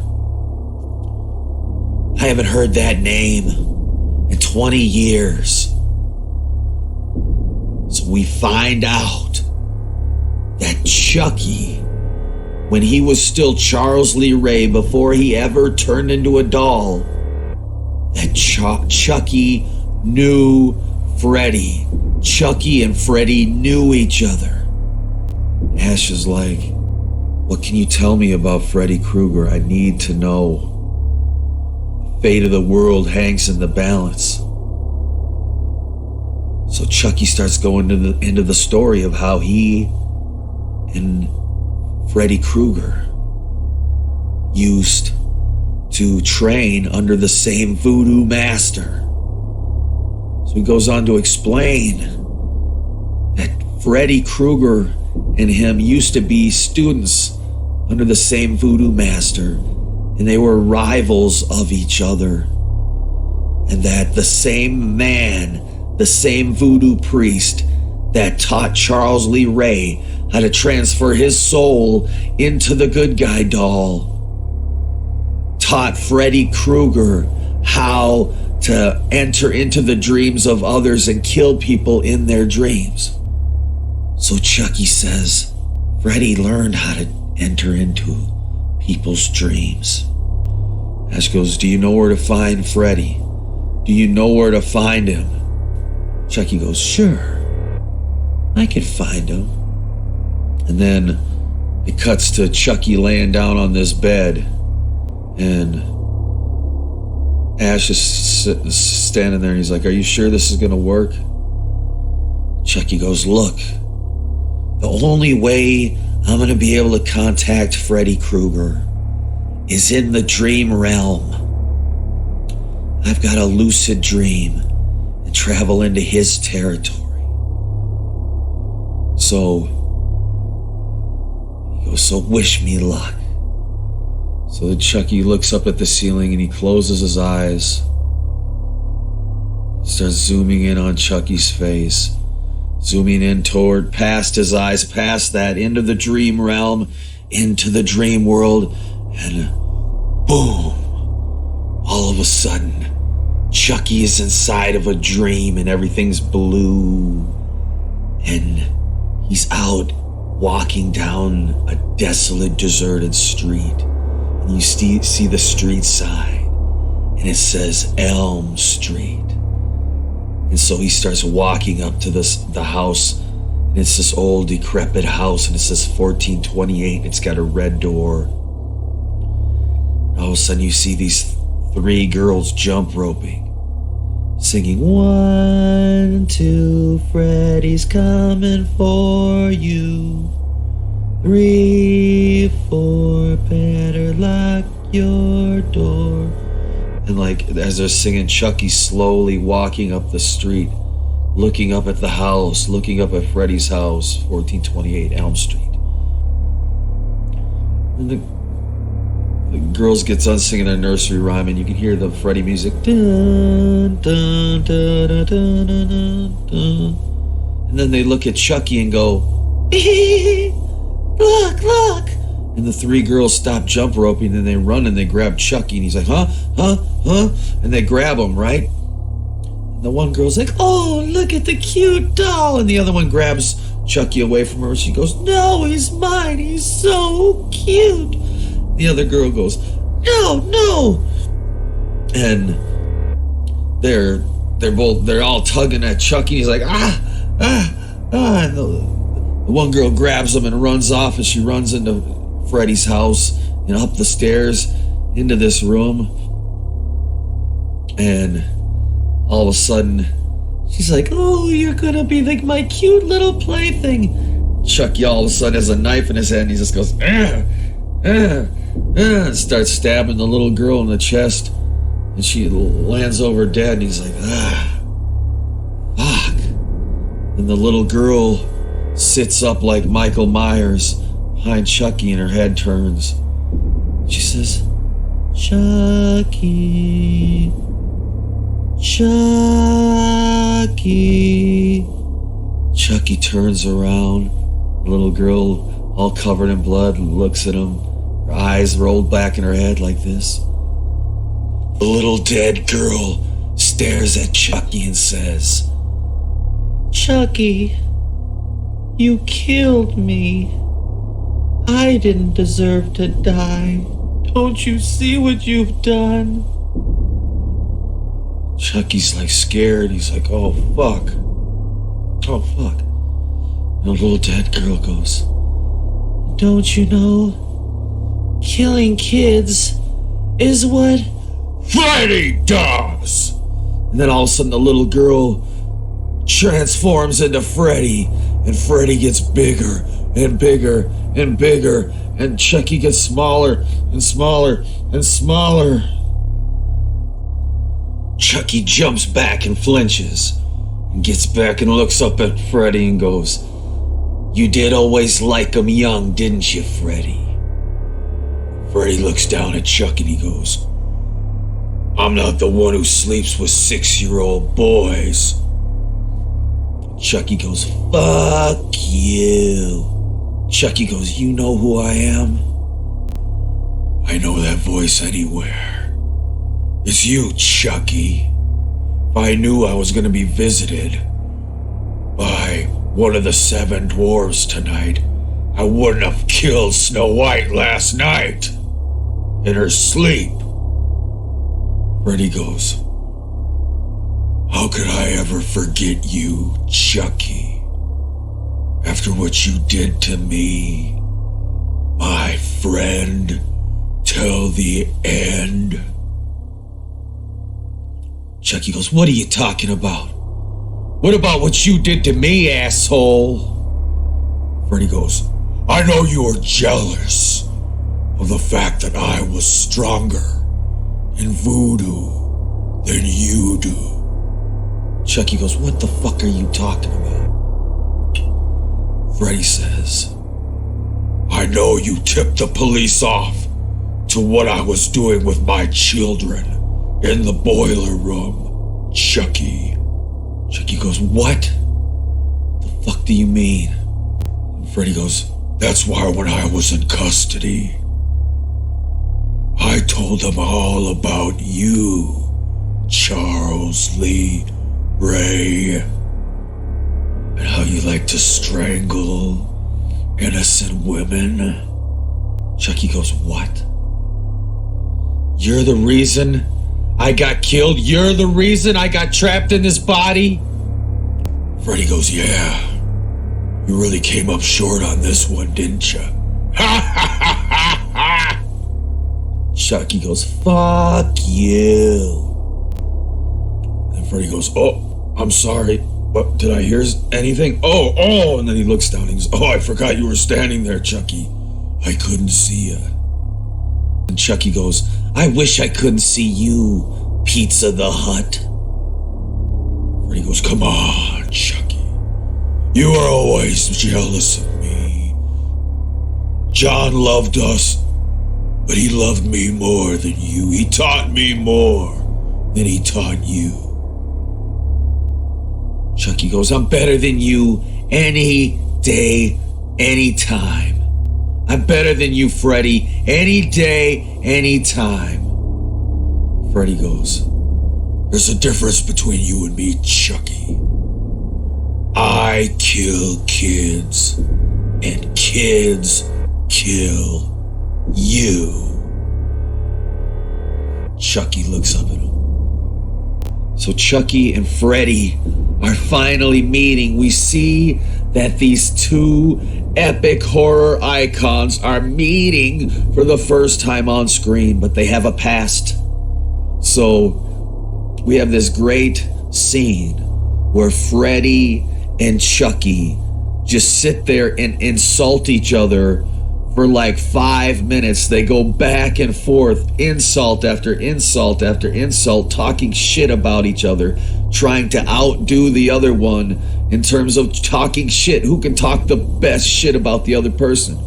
I haven't heard that name 20 years. So we find out that Chucky, when he was still Charles Lee Ray, before he ever turned into a doll, that Chucky knew Freddy. Chucky and Freddy knew each other. Ash is like, what can you tell me about Freddy Krueger? I need to know. The fate of the world hangs in the balance. So Chucky starts going into the story of how he and Freddy Krueger used to train under the same voodoo master. So he goes on to explain that Freddy Krueger and him used to be students under the same voodoo master, and they were rivals of each other, and that the same man, the same voodoo priest that taught Charles Lee Ray how to transfer his soul into the good guy doll, taught Freddy Krueger how to enter into the dreams of others and kill people in their dreams. So Chucky says Freddy learned how to enter into people's dreams. Ash goes, do you know where to find Freddy? Do you know where to find him? Chucky goes, sure, I can find him. And then it cuts to Chucky laying down on this bed, and Ash is standing there, and he's like, are you sure this is gonna work? Chucky goes, look, the only way I'm gonna be able to contact Freddy Krueger is in the dream realm. I've got a lucid dream and travel into his territory. So he goes, so wish me luck. So Chucky looks up at the ceiling and he closes his eyes, starts zooming in on Chucky's face, zooming in toward, past his eyes, past that, into the dream realm, into the dream world, and boom, all of a sudden, Chucky is inside of a dream and everything's blue, and he's out walking down a desolate, deserted street. And you see the street sign, and it says Elm Street. And so he starts walking up to the house, and it's this old, decrepit house, and it says 1428, and it's got a red door. And all of a sudden you see these 3 girls jump roping, singing, 1, 2, Freddy's coming for you. 3, 4, better lock your door. And like, as they're singing, Chucky's slowly walking up the street, looking up at the house, looking up at Freddy's house, 1428 Elm Street. And the girls gets on singing a nursery rhyme, and you can hear the Freddy music. Dun, dun, dun, dun, dun, dun, dun. And then they look at Chucky and go, look, look. And the 3 girls stop jump roping, and they run and they grab Chucky, and he's like, huh? And they grab him, right? And the one girl's like, oh, look at the cute doll. And the other one grabs Chucky away from her. She goes, no, he's mine. He's so cute. The other girl goes, no. And they're all tugging at Chucky. He's like, ah. And the one girl grabs him and runs off, and she runs into Freddy's house and up the stairs into this room. And all of a sudden, she's like, oh, you're gonna be like my cute little plaything. Chucky all of a sudden has a knife in his hand, and he just goes, and starts stabbing the little girl in the chest, and she lands over dead, and he's like, fuck. And the little girl sits up like Michael Myers behind Chucky, and her head turns. She says, Chucky. Chucky turns around. The little girl, all covered in blood, looks at him, her eyes rolled back in her head like this. The little dead girl stares at Chucky and says, "Chucky, you killed me. I didn't deserve to die. Don't you see what you've done?" Chucky's like scared. He's like, "Oh, fuck. Oh, fuck." And the little dead girl goes, "Don't you know, killing kids is what Freddy does?" And then all of a sudden the little girl transforms into Freddy, and Freddy gets bigger and bigger and bigger, and Chucky gets smaller and smaller and smaller. Chucky jumps back and flinches and gets back and looks up at Freddy and goes, "You did always like him young, didn't you, Freddy?" Freddy looks down at Chucky and he goes, "I'm not the one who sleeps with 6-year-old boys." Chucky goes, "Fuck you." Chucky goes, "You know who I am?" "I know that voice anywhere. It's you, Chucky. If I knew I was going to be visited by one of the 7 dwarves tonight, I wouldn't have killed Snow White last night in her sleep." Freddy goes, "How could I ever forget you, Chucky? After what you did to me, my friend, till the end." Chucky goes, "What are you talking about? What about what you did to me, asshole?" Freddy goes, "I know you are jealous of the fact that I was stronger in voodoo than you do." Chucky goes, "What the fuck are you talking about?" Freddy says, "I know you tipped the police off to what I was doing with my children in the boiler room, Chucky." Chucky goes, "What? The fuck do you mean?" And Freddy goes, "That's why when I was in custody, I told them all about you, Charles Lee Ray, and how you like to strangle innocent women." Chucky goes, "What? You're the reason I got killed? You're the reason I got trapped in this body?" Freddy goes, "Yeah, you really came up short on this one, didn't you?" Ha ha ha ha ha! Chucky goes, "Fuck you." And Freddy goes, "Oh, I'm sorry. What, did I hear anything? Oh. And then he looks down and he goes, "Oh, I forgot you were standing there, Chucky. I couldn't see you." And Chucky goes, "I wish I couldn't see you, Pizza the Hut." Freddy goes, "Come on, Chucky. You are always jealous of me. John loved us, but he loved me more than you. He taught me more than he taught you." Chucky goes, "I'm better than you any day, any time. I'm better than you, Freddy, any day, any time." Freddy goes, "There's a difference between you and me, Chucky. I kill kids, and kids kill you." Chucky looks up at him. So Chucky and Freddy are finally meeting. We see that these two epic horror icons are meeting for the first time on screen, but they have a past. So we have this great scene where Freddy and Chucky just sit there and insult each other for like 5 minutes. They go back and forth, insult after insult after insult, talking shit about each other, trying to outdo the other one in terms of talking shit. Who can talk the best shit about the other person?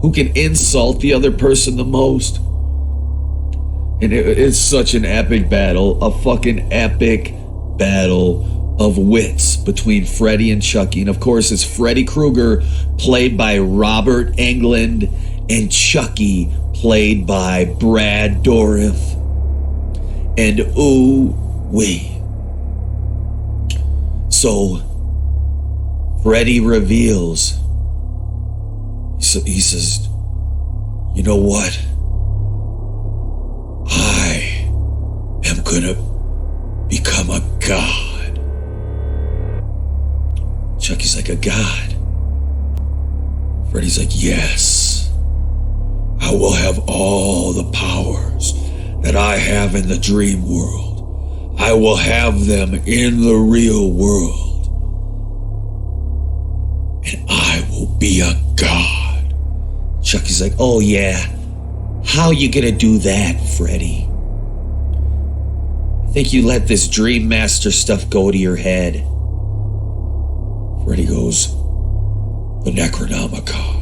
Who can insult the other person the most? And it's such an epic battle, a fucking epic battle of wits between Freddy and Chucky. And of course, it's Freddy Krueger, played by Robert Englund, and Chucky, played by Brad Dourif. And ooh, We. So, Freddy reveals, he says, you know what? I am gonna become a god. Chucky's like, a god? Freddy's like, yes. I will have all the powers that I have in the dream world. I will have them in the real world. And I will be a god. Chucky's like, oh yeah. How you gonna do that, Freddy? I think you let this Dream Master stuff go to your head. Freddy goes, the Necronomicon.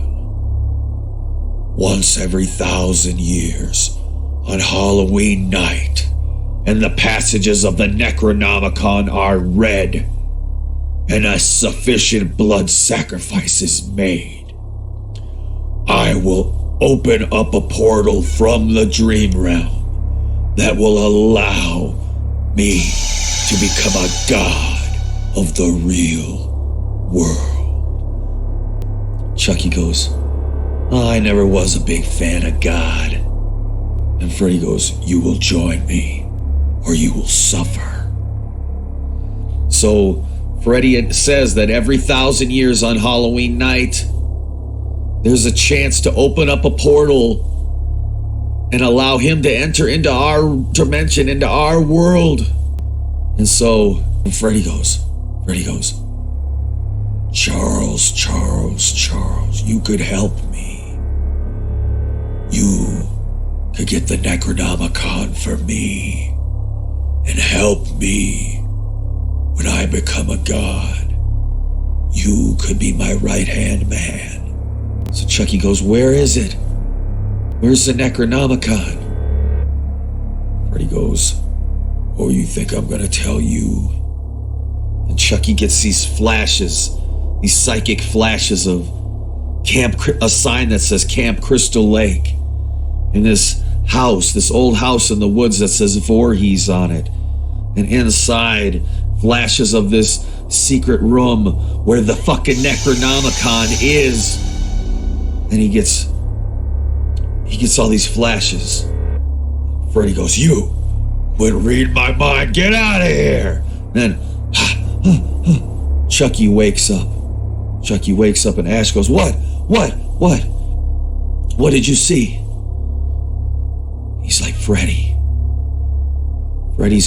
Once every 1,000 years, on Halloween night, and the passages of the Necronomicon are read, and a sufficient blood sacrifice is made, I will open up a portal from the dream realm that will allow me to become a god of the real world. Chucky goes, oh, I never was a big fan of God. And Freddy goes, you will join me, or you will suffer. So Freddy says that every 1,000 years on Halloween night, there's a chance to open up a portal and allow him to enter into our dimension, into our world. And so Freddy goes, Charles, you could help me. You could get the Necronomicon for me and help me when I become a god. You could be my right-hand man. So Chucky goes, where is it? Where's the Necronomicon? Freddy goes, oh, you think I'm gonna tell you? And Chucky gets these flashes, these psychic flashes of a sign that says Camp Crystal Lake. In this house, this old house in the woods that says Voorhees on it. And inside, flashes of this secret room where the fucking Necronomicon is. And he gets all these flashes. Freddy goes, you quit reading my mind, get out of here. And then Chucky wakes up. And Ash goes, what? What did you see? He's like, Freddy's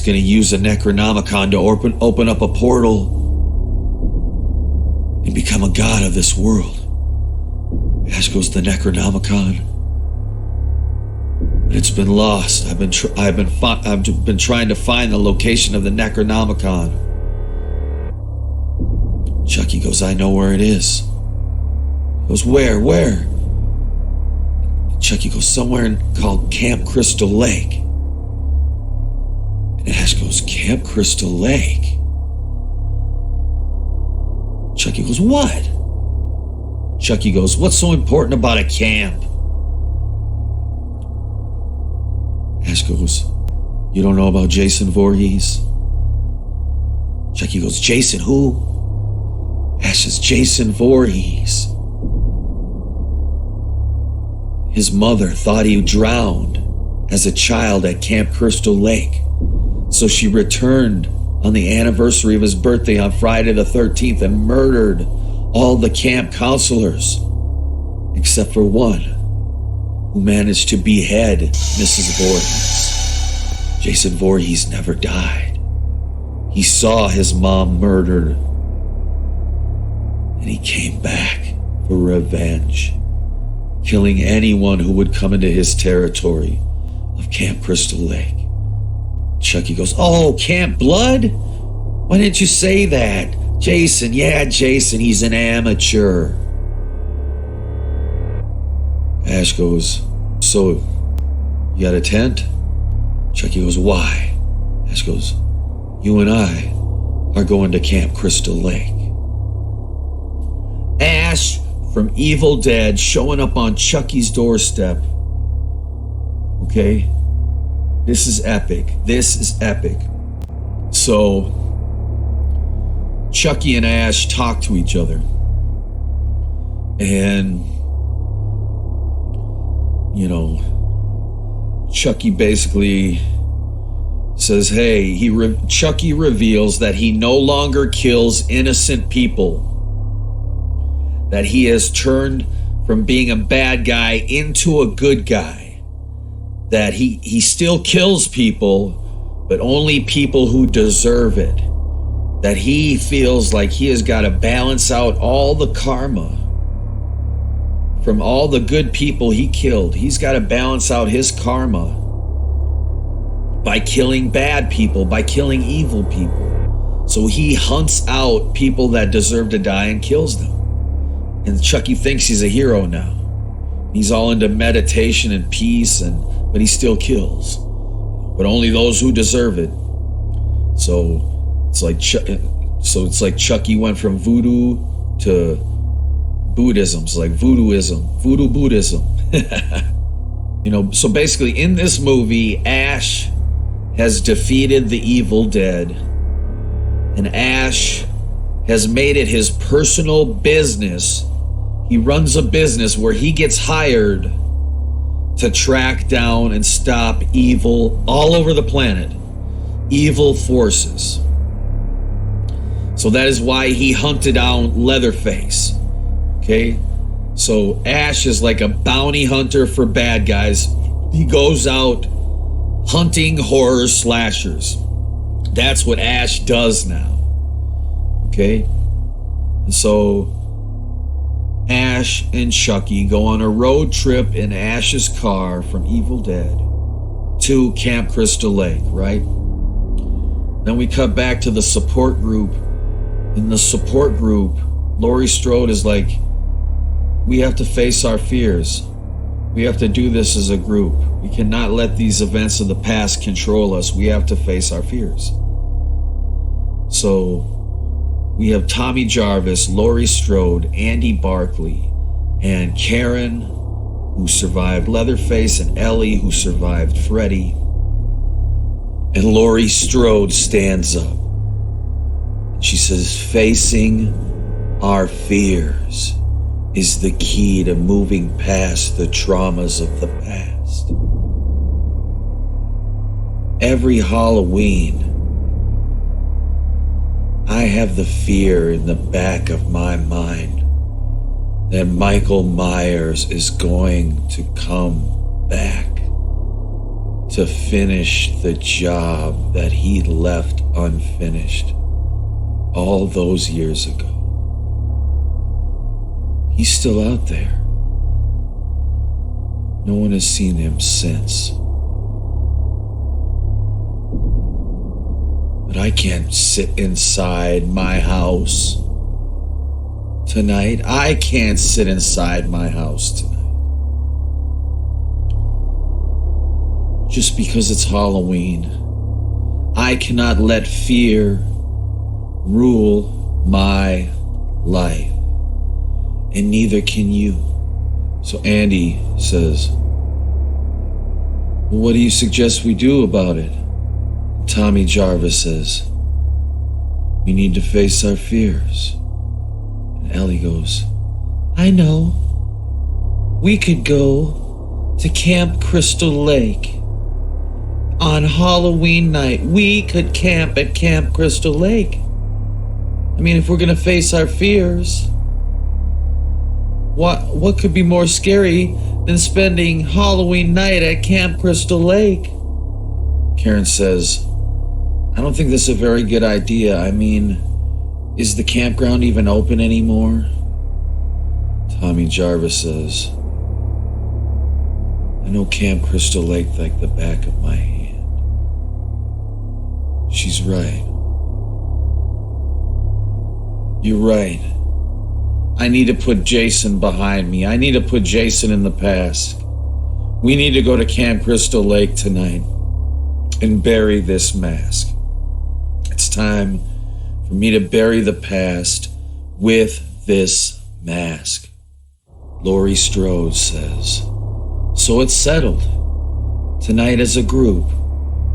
gonna use a Necronomicon to open up a portal and become a god of this world. Ash goes, the Necronomicon? But it's been lost. I've been trying to find the location of the Necronomicon. Chucky goes, I know where it is. He goes, where? Chucky goes, somewhere called Camp Crystal Lake. And Ash goes, Camp Crystal Lake? Chucky goes, what? Chucky goes, what's so important about a camp? Ash goes, you don't know about Jason Voorhees? Chucky goes, Jason who? Ash says, Jason Voorhees. His mother thought he drowned as a child at Camp Crystal Lake. So she returned on the anniversary of his birthday on Friday the 13th and murdered all the camp counselors, except for one, who managed to behead Mrs. Voorhees. Jason Voorhees never died. He saw his mom murdered, and he came back for revenge, killing anyone who would come into his territory of Camp Crystal Lake. Chucky goes, oh, Camp Blood? Why didn't you say that? Jason, he's an amateur. Ash goes, so, you got a tent? Chucky goes, why? Ash goes, you and I are going to Camp Crystal Lake. Ash from Evil Dead showing up on Chucky's doorstep. Okay? This is epic. so Chucky and Ash talk to each other. And, you know, Chucky basically says, hey, Chucky reveals that he no longer kills innocent people. That he has turned from being a bad guy into a good guy. That he still kills people, but only people who deserve it. That he feels like he has got to balance out all the karma from all the good people he killed. He's got to balance out his karma by killing bad people, by killing evil people. So he hunts out people that deserve to die and kills them. And Chucky thinks he's a hero now. He's all into meditation and peace, but he still kills. But only those who deserve it. So it's like Chucky went from voodoo to Buddhism. It's like voodoo Buddhism. You know, so basically in this movie, Ash has defeated the evil dead, and Ash has made it his personal business. He runs a business where he gets hired to track down and stop evil all over the planet, evil forces. So that is why he hunted down Leatherface. Okay, so Ash is like a bounty hunter for bad guys. He goes out hunting horror slashers. That's what Ash does now. Okay, and so Ash and Chucky go on a road trip in Ash's car from Evil Dead to Camp Crystal Lake, right? Then we cut back to the support group. In the support group, Laurie Strode is like, we have to face our fears. We have to do this as a group. We cannot let these events of the past control us. We have to face our fears. So we have Tommy Jarvis, Laurie Strode, Andy Barkley, and Karen, who survived Leatherface, and Ellie, who survived Freddy. And Laurie Strode stands up. She says, facing our fears is the key to moving past the traumas of the past. Every Halloween, I have the fear in the back of my mind that Michael Myers is going to come back to finish the job that he left unfinished all those years ago. He's still out there. No one has seen him since. But I can't sit inside my house tonight. I can't sit inside my house tonight. Just because it's Halloween, I cannot let fear rule my life. And neither can you. So Andy says, well, what do you suggest we do about it? Tommy Jarvis says, we need to face our fears. And Ellie goes, I know. We could go to Camp Crystal Lake on Halloween night. We could camp at Camp Crystal Lake. I mean, if we're gonna face our fears, what could be more scary than spending Halloween night at Camp Crystal Lake? Karen says, I don't think this is a very good idea. I mean, is the campground even open anymore? Tommy Jarvis says, I know Camp Crystal Lake like the back of my hand. She's right. You're right. I need to put Jason behind me. I need to put Jason in the past. We need to go to Camp Crystal Lake tonight and bury this mask. It's time for me to bury the past with this mask. Laurie Strode says. So it's settled. Tonight as a group,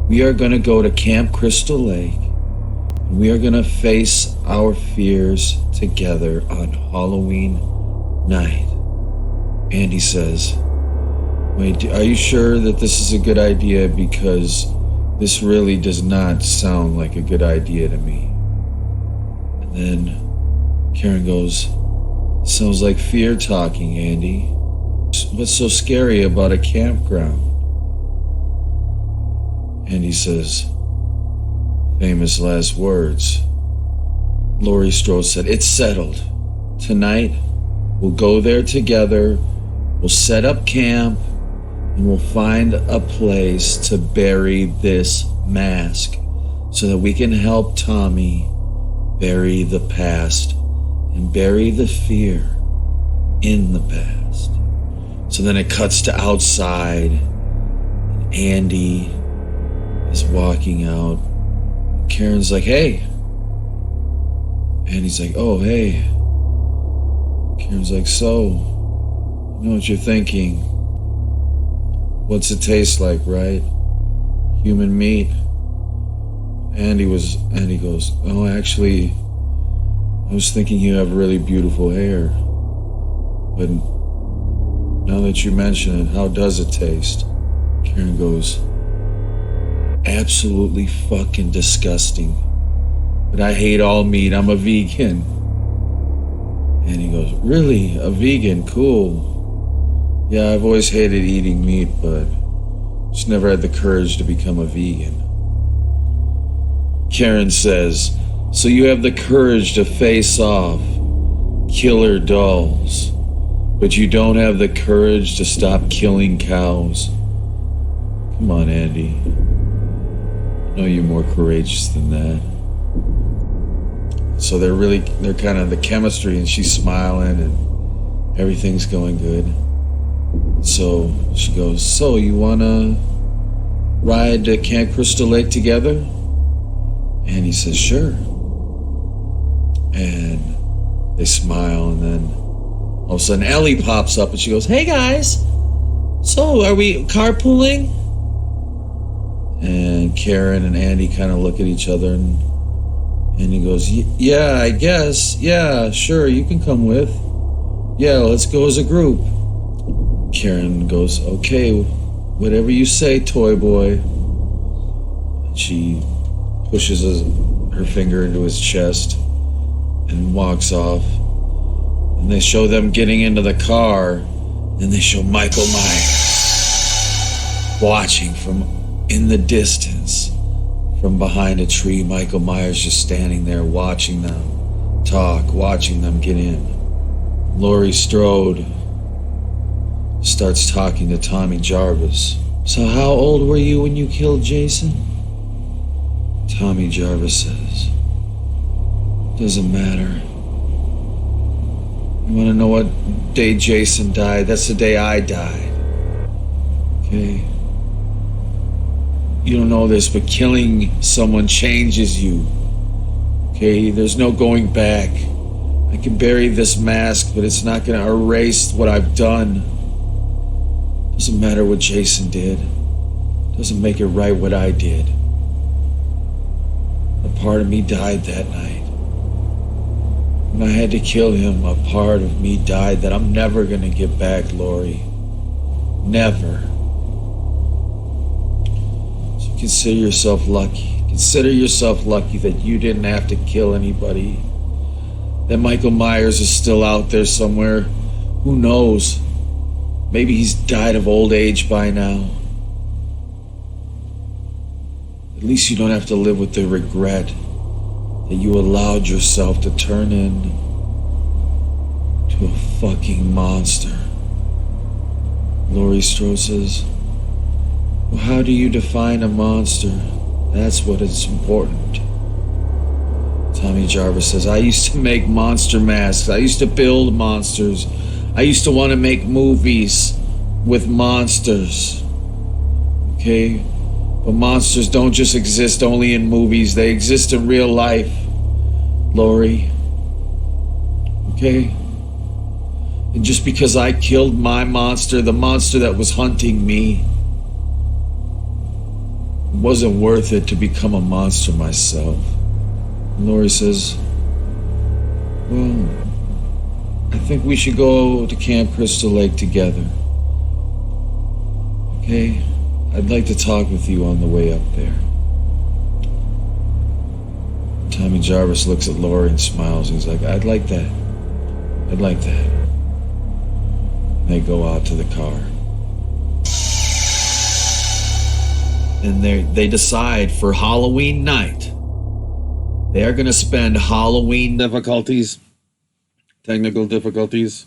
we are going to go to Camp Crystal Lake We are going to face our fears together on Halloween night. Andy says, wait, are you sure that this is a good idea? Because this really does not sound like a good idea to me. And then Karen goes, sounds like fear talking, Andy. What's so scary about a campground? Andy says, famous last words. Laurie Strode said, it's settled. Tonight, we'll go there together, we'll set up camp, and we'll find a place to bury this mask so that we can help Tommy bury the past and bury the fear in the past. So then it cuts to outside, and Andy is walking out. Karen's like, hey. Andy's like, oh, hey. Karen's like, so, I know what you're thinking. What's it taste like, right? Human meat. Andy goes, oh, actually, I was thinking you have really beautiful hair. But now that you mention it, how does it taste? Karen goes, absolutely fucking disgusting. But I hate all meat. I'm a vegan. And he goes, really? A vegan? Cool. Yeah, I've always hated eating meat, but just never had the courage to become a vegan. Karen says, so you have the courage to face off killer dolls, but you don't have the courage to stop killing cows. Come on, Andy. I know you're more courageous than that. So they're kind of the chemistry, and she's smiling and everything's going good. So she goes, so you wanna ride to Camp Crystal Lake together? And he says, sure. And they smile, and then all of a sudden Ellie pops up and she goes, hey guys, so are we carpooling? And Karen and Andy kind of look at each other, and he goes, yeah, I guess. Yeah, sure, you can come with. Yeah, let's go as a group. Karen goes, okay, whatever you say, toy boy. And she pushes her finger into his chest and walks off. And they show them getting into the car. Then they show Michael Myers watching from in the distance, from behind a tree. Michael Myers just standing there watching them talk, watching them get in. Laurie Strode starts talking to Tommy Jarvis. So how old were you when you killed Jason? Tommy Jarvis says, doesn't matter. You want to know what day Jason died? That's the day I died. Okay? You don't know this, but killing someone changes you. Okay? There's no going back. I can bury this mask, but it's not going to erase what I've done. Doesn't matter what Jason did. Doesn't make it right what I did. A part of me died that night. When I had to kill him, a part of me died that I'm never going to get back, Laurie. Never. So consider yourself lucky. Consider yourself lucky that you didn't have to kill anybody. That Michael Myers is still out there somewhere. Who knows? Maybe he's died of old age by now. At least you don't have to live with the regret that you allowed yourself to turn into a fucking monster. Laurie Strode says, well, how do you define a monster? That's what is important. Tommy Jarvis says, I used to make monster masks. I used to build monsters. I used to want to make movies with monsters. Okay? But monsters don't just exist only in movies. They exist in real life, Laurie. Okay? And just because I killed my monster, the monster that was hunting me, it wasn't worth it to become a monster myself. Laurie says, well, I think we should go to Camp Crystal Lake together. Okay? I'd like to talk with you on the way up there. Tommy Jarvis looks at Laurie and smiles. He's like, I'd like that. I'd like that. And they go out to the car. And they decide for Halloween night, they are going to spend Halloween Difficulties. Technical difficulties.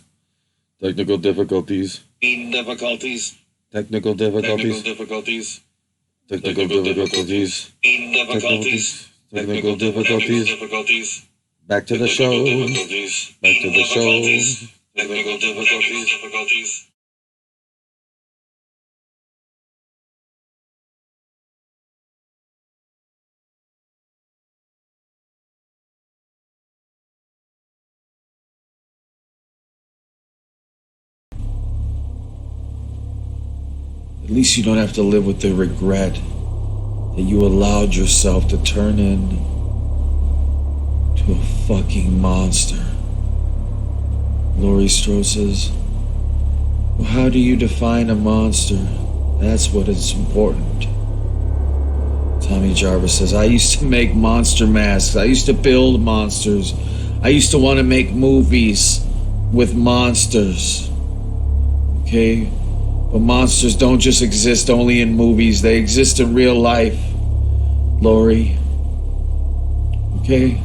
Technical difficulties. Difficulties. Technical difficulties. Difficulties. Technical difficulties. Difficulties. Technical difficulties. Difficulties. Back to the show. Back to the show. Technical difficulties. At least you don't have to live with the regret that you allowed yourself to turn into a fucking monster. Laurie Strode says, well, how do you define a monster? That's what is important. Tommy Jarvis says, I used to make monster masks. I used to build monsters. I used to want to make movies with monsters. Okay? But monsters don't just exist only in movies. They exist in real life, Laurie. Okay?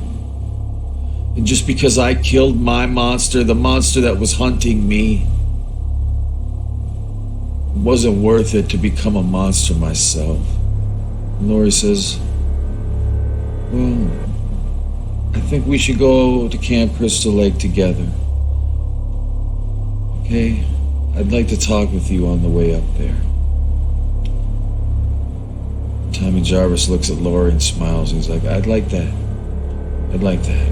And just because I killed my monster, the monster that was hunting me, it wasn't worth it to become a monster myself. And Laurie says, well, I think we should go to Camp Crystal Lake together. Okay? I'd like to talk with you on the way up there. Tommy Jarvis looks at Laurie and smiles. He's like, I'd like that. I'd like that.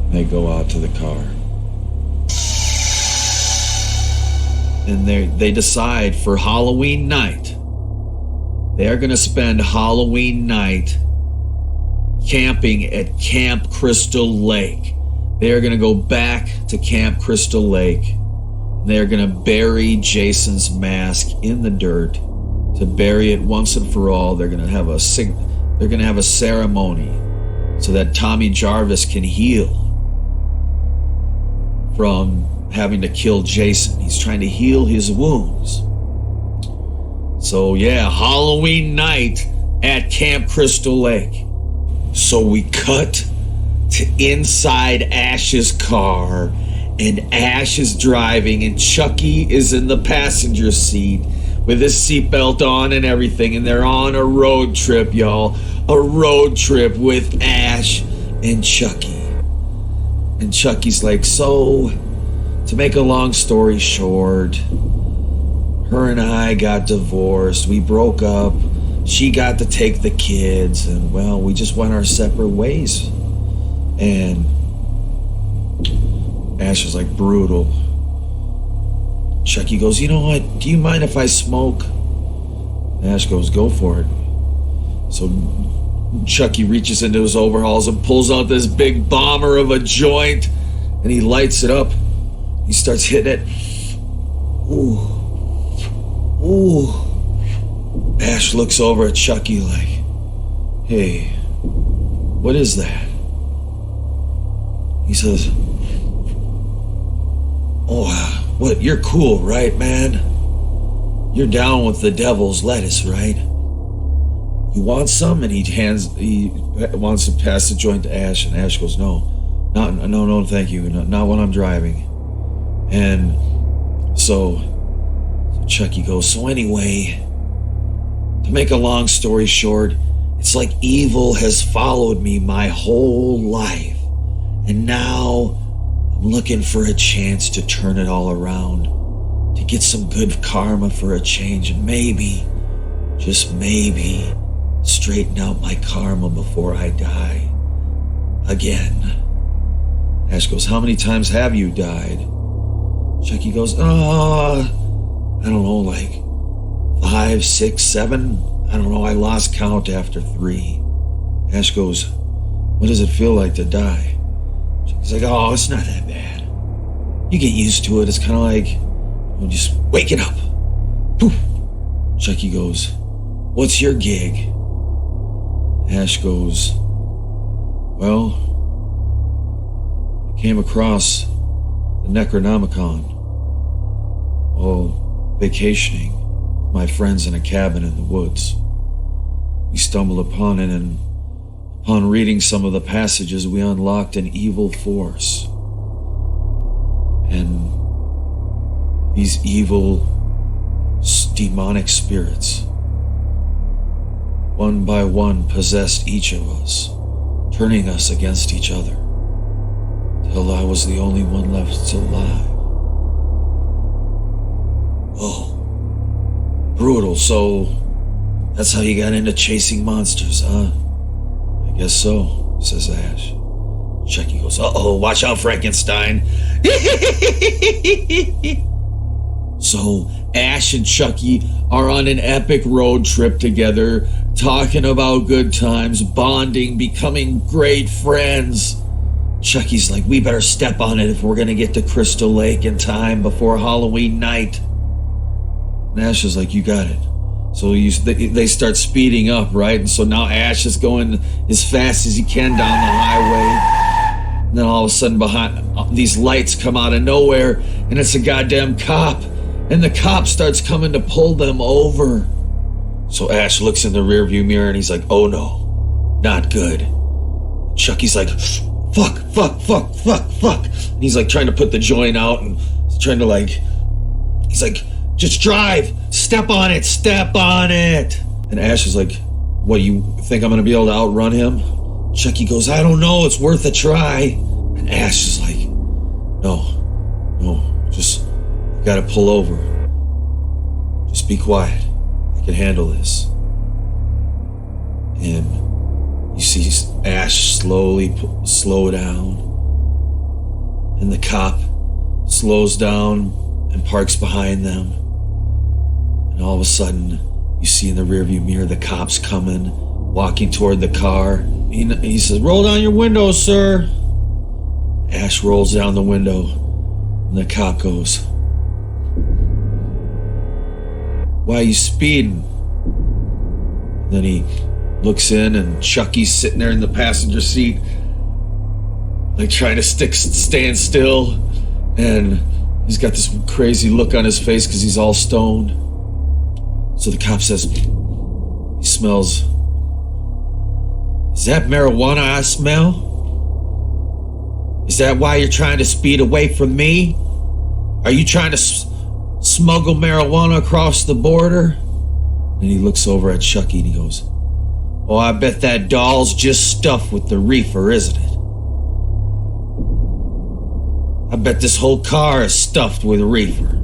And they go out to the car. And they decide for Halloween night, they are going to spend Halloween night camping at Camp Crystal Lake. They are going to go back to Camp Crystal Lake. They're going to bury Jason's mask in the dirt to bury it once and for all. They're going to have a ceremony so that Tommy Jarvis can heal from having to kill Jason. He's trying to heal his wounds. So yeah, Halloween night at Camp Crystal Lake. So we cut to inside Ash's car. And Ash is driving, and Chucky is in the passenger seat with his seatbelt on and everything. And they're on a road trip, y'all. A road trip with Ash and Chucky. And Chucky's like, so, to make a long story short, her and I got divorced. We broke up. She got to take the kids. And, well, we just went our separate ways. And Ash was like, brutal. Chucky goes, you know what? Do you mind if I smoke? Ash goes, go for it. So Chucky reaches into his overalls and pulls out this big bomber of a joint, and he lights it up. He starts hitting it. Ooh. Ooh. Ash looks over at Chucky like, hey, what is that? He says, oh, what? You're cool, right, man? You're down with the devil's lettuce, right? You want some? And he wants to pass the joint to Ash, and Ash goes, no, thank you, not when I'm driving. And so Chucky goes, so anyway, to make a long story short, it's like evil has followed me my whole life, and now I'm looking for a chance to turn it all around, to get some good karma for a change, and maybe, just maybe, straighten out my karma before I die. Again. Ash goes, how many times have you died? Chucky goes, I don't know, like 5, 6, 7? I don't know, I lost count after 3. Ash goes, what does it feel like to die? Chucky's like, oh, it's not that bad. You get used to it. It's kind of like, just waking up. Poof. Chucky goes, what's your gig? Ash goes, well, I came across the Necronomicon while vacationing with my friends in a cabin in the woods. We stumbled upon it, and upon reading some of the passages, we unlocked an evil force. And these evil, demonic spirits, one by one, possessed each of us, turning us against each other, till I was the only one left alive. Oh, brutal. So that's how you got into chasing monsters, huh? I guess so, says Ash. Chucky goes, uh-oh, watch out, Frankenstein. So Ash and Chucky are on an epic road trip together, talking about good times, bonding, becoming great friends. Chucky's like, we better step on it if we're gonna get to Crystal Lake in time before Halloween night. And Ash is like, you got it. So they start speeding up, right? And so now Ash is going as fast as he can down the highway. And then all of a sudden behind these lights come out of nowhere, and it's a goddamn cop. And the cop starts coming to pull them over. So Ash looks in the rearview mirror and he's like, oh no, not good. Chucky's like, fuck. And he's like trying to put the joint out and trying to he's like, just drive, step on it. And Ash is like, what, you think I'm gonna be able to outrun him? Chucky goes, I don't know, it's worth a try. And Ash is like, no, just gotta pull over. Just be quiet. I can handle this. And you see Ash slowly slow down. And the cop slows down and parks behind them. And all of a sudden, you see in the rearview mirror the cops coming, walking toward the car. He says, roll down your window, sir. Ash rolls down the window. And the cop goes, why are you speeding? And then he looks in, and Chucky's sitting there in the passenger seat, like trying to stand still. And he's got this crazy look on his face because he's all stoned. So the cop says, he smells, is that marijuana I smell? Is that why you're trying to speed away from me? Are you trying to smuggle marijuana across the border? And he looks over at Chucky and he goes, oh, I bet that doll's just stuffed with the reefer, isn't it? I bet this whole car is stuffed with reefer.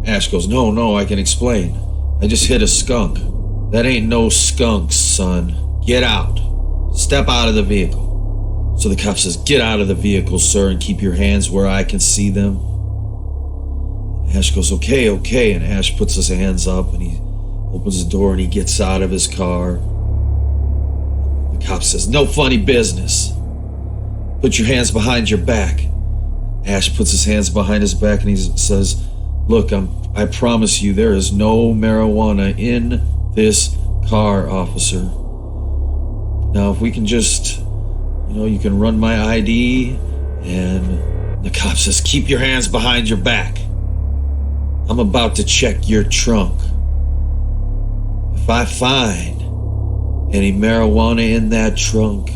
Ash goes, no, I can explain. I just hit a skunk. That ain't no skunk, son. Get out. Step out of the vehicle. So the cop says, get out of the vehicle, sir, and keep your hands where I can see them. Ash goes, okay. And Ash puts his hands up and he opens the door and he gets out of his car. The cop says, no funny business. Put your hands behind your back. Ash puts his hands behind his back and he says, look, I promise you there is no marijuana in this car, officer. Now, if we can just, you can run my ID. And the cop says, keep your hands behind your back. I'm about to check your trunk. If I find any marijuana in that trunk,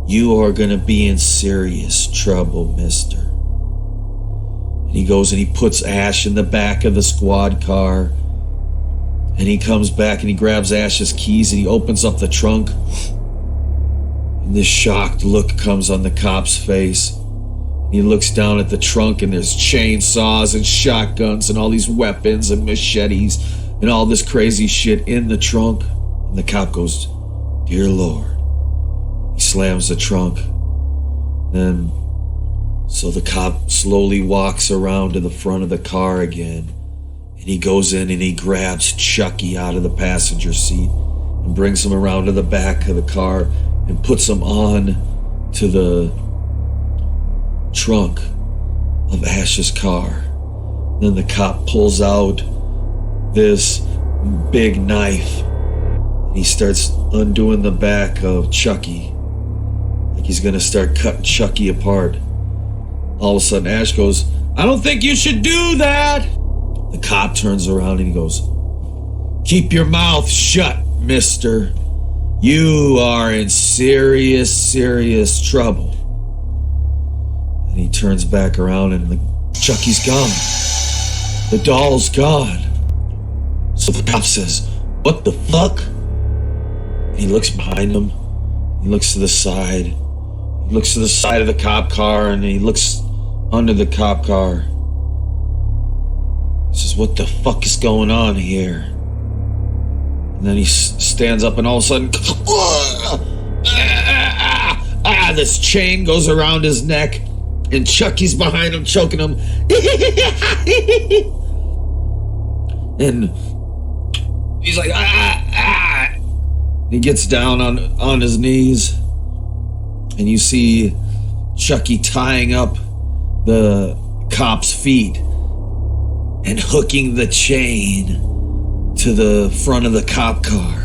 you are gonna be in serious trouble, mister. And he goes and he puts Ash in the back of the squad car. And he comes back and he grabs Ash's keys and he opens up the trunk. And this shocked look comes on the cop's face. He looks down at the trunk and there's chainsaws and shotguns and all these weapons and machetes and all this crazy shit in the trunk. And the cop goes, dear Lord. He slams the trunk. Then, so the cop slowly walks around to the front of the car again. And he goes in and he grabs Chucky out of the passenger seat and brings him around to the back of the car and puts them on to the trunk of Ash's car. Then the cop pulls out this big knife and he starts undoing the back of Chucky, like he's gonna start cutting Chucky apart. All of a sudden Ash goes, "I don't think you should do that." The cop turns around and he goes, "Keep your mouth shut, mister. You are in serious, serious trouble." And he turns back around and Chucky's gone. The doll's gone. So the cop says, "What the fuck?" And he looks behind him. He looks to the side. He looks to the side of the cop car and he looks under the cop car. He says, "What the fuck is going on here?" And then he stands up and all of a sudden, this chain goes around his neck and Chucky's behind him choking him. And he's like, He gets down on his knees and you see Chucky tying up the cop's feet and hooking the chain to the front of the cop car.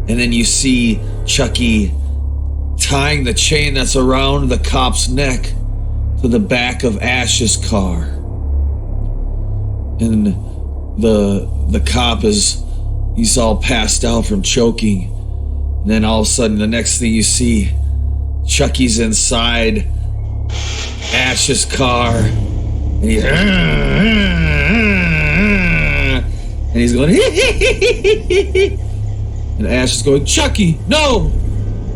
And then you see Chucky tying the chain that's around the cop's neck to the back of Ash's car. And the cop he's all passed out from choking. And then all of a sudden, the next thing you see, Chucky's inside Ash's car. And he's going, and Ash is going, "Chucky, no!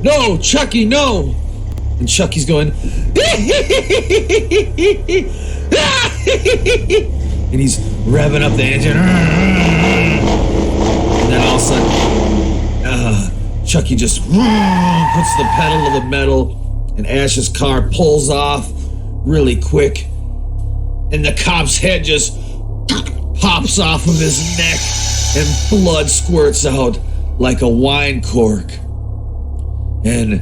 No, Chucky, no!" And Chucky's going, and he's revving up the engine. And then all of a sudden, Chucky just puts the pedal to the metal, and Ash's car pulls off really quick, and the cop's head just pops off of his neck, and blood squirts out like a wine cork. And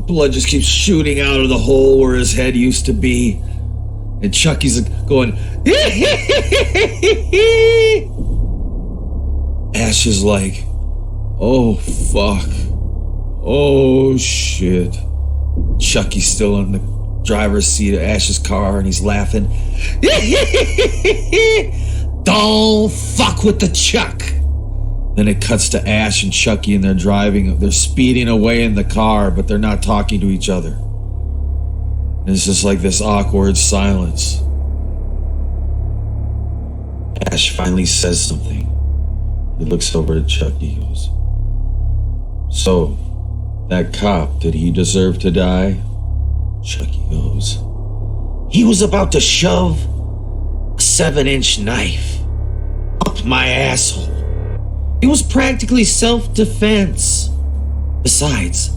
blood just keeps shooting out of the hole where his head used to be. And Chucky's going, Ash is like, "Oh, fuck. Oh, shit." Chucky's still in the driver's seat of Ash's car and he's laughing. "Don't fuck with the Chuck." Then it cuts to Ash and Chucky and they're driving. They're speeding away in the car, but they're not talking to each other. And it's just like this awkward silence. Ash finally says something. He looks over at Chucky. He goes, "So, that cop, did he deserve to die?" Chucky goes, "He was about to shove a 7-inch knife up my asshole. It was practically self-defense. Besides,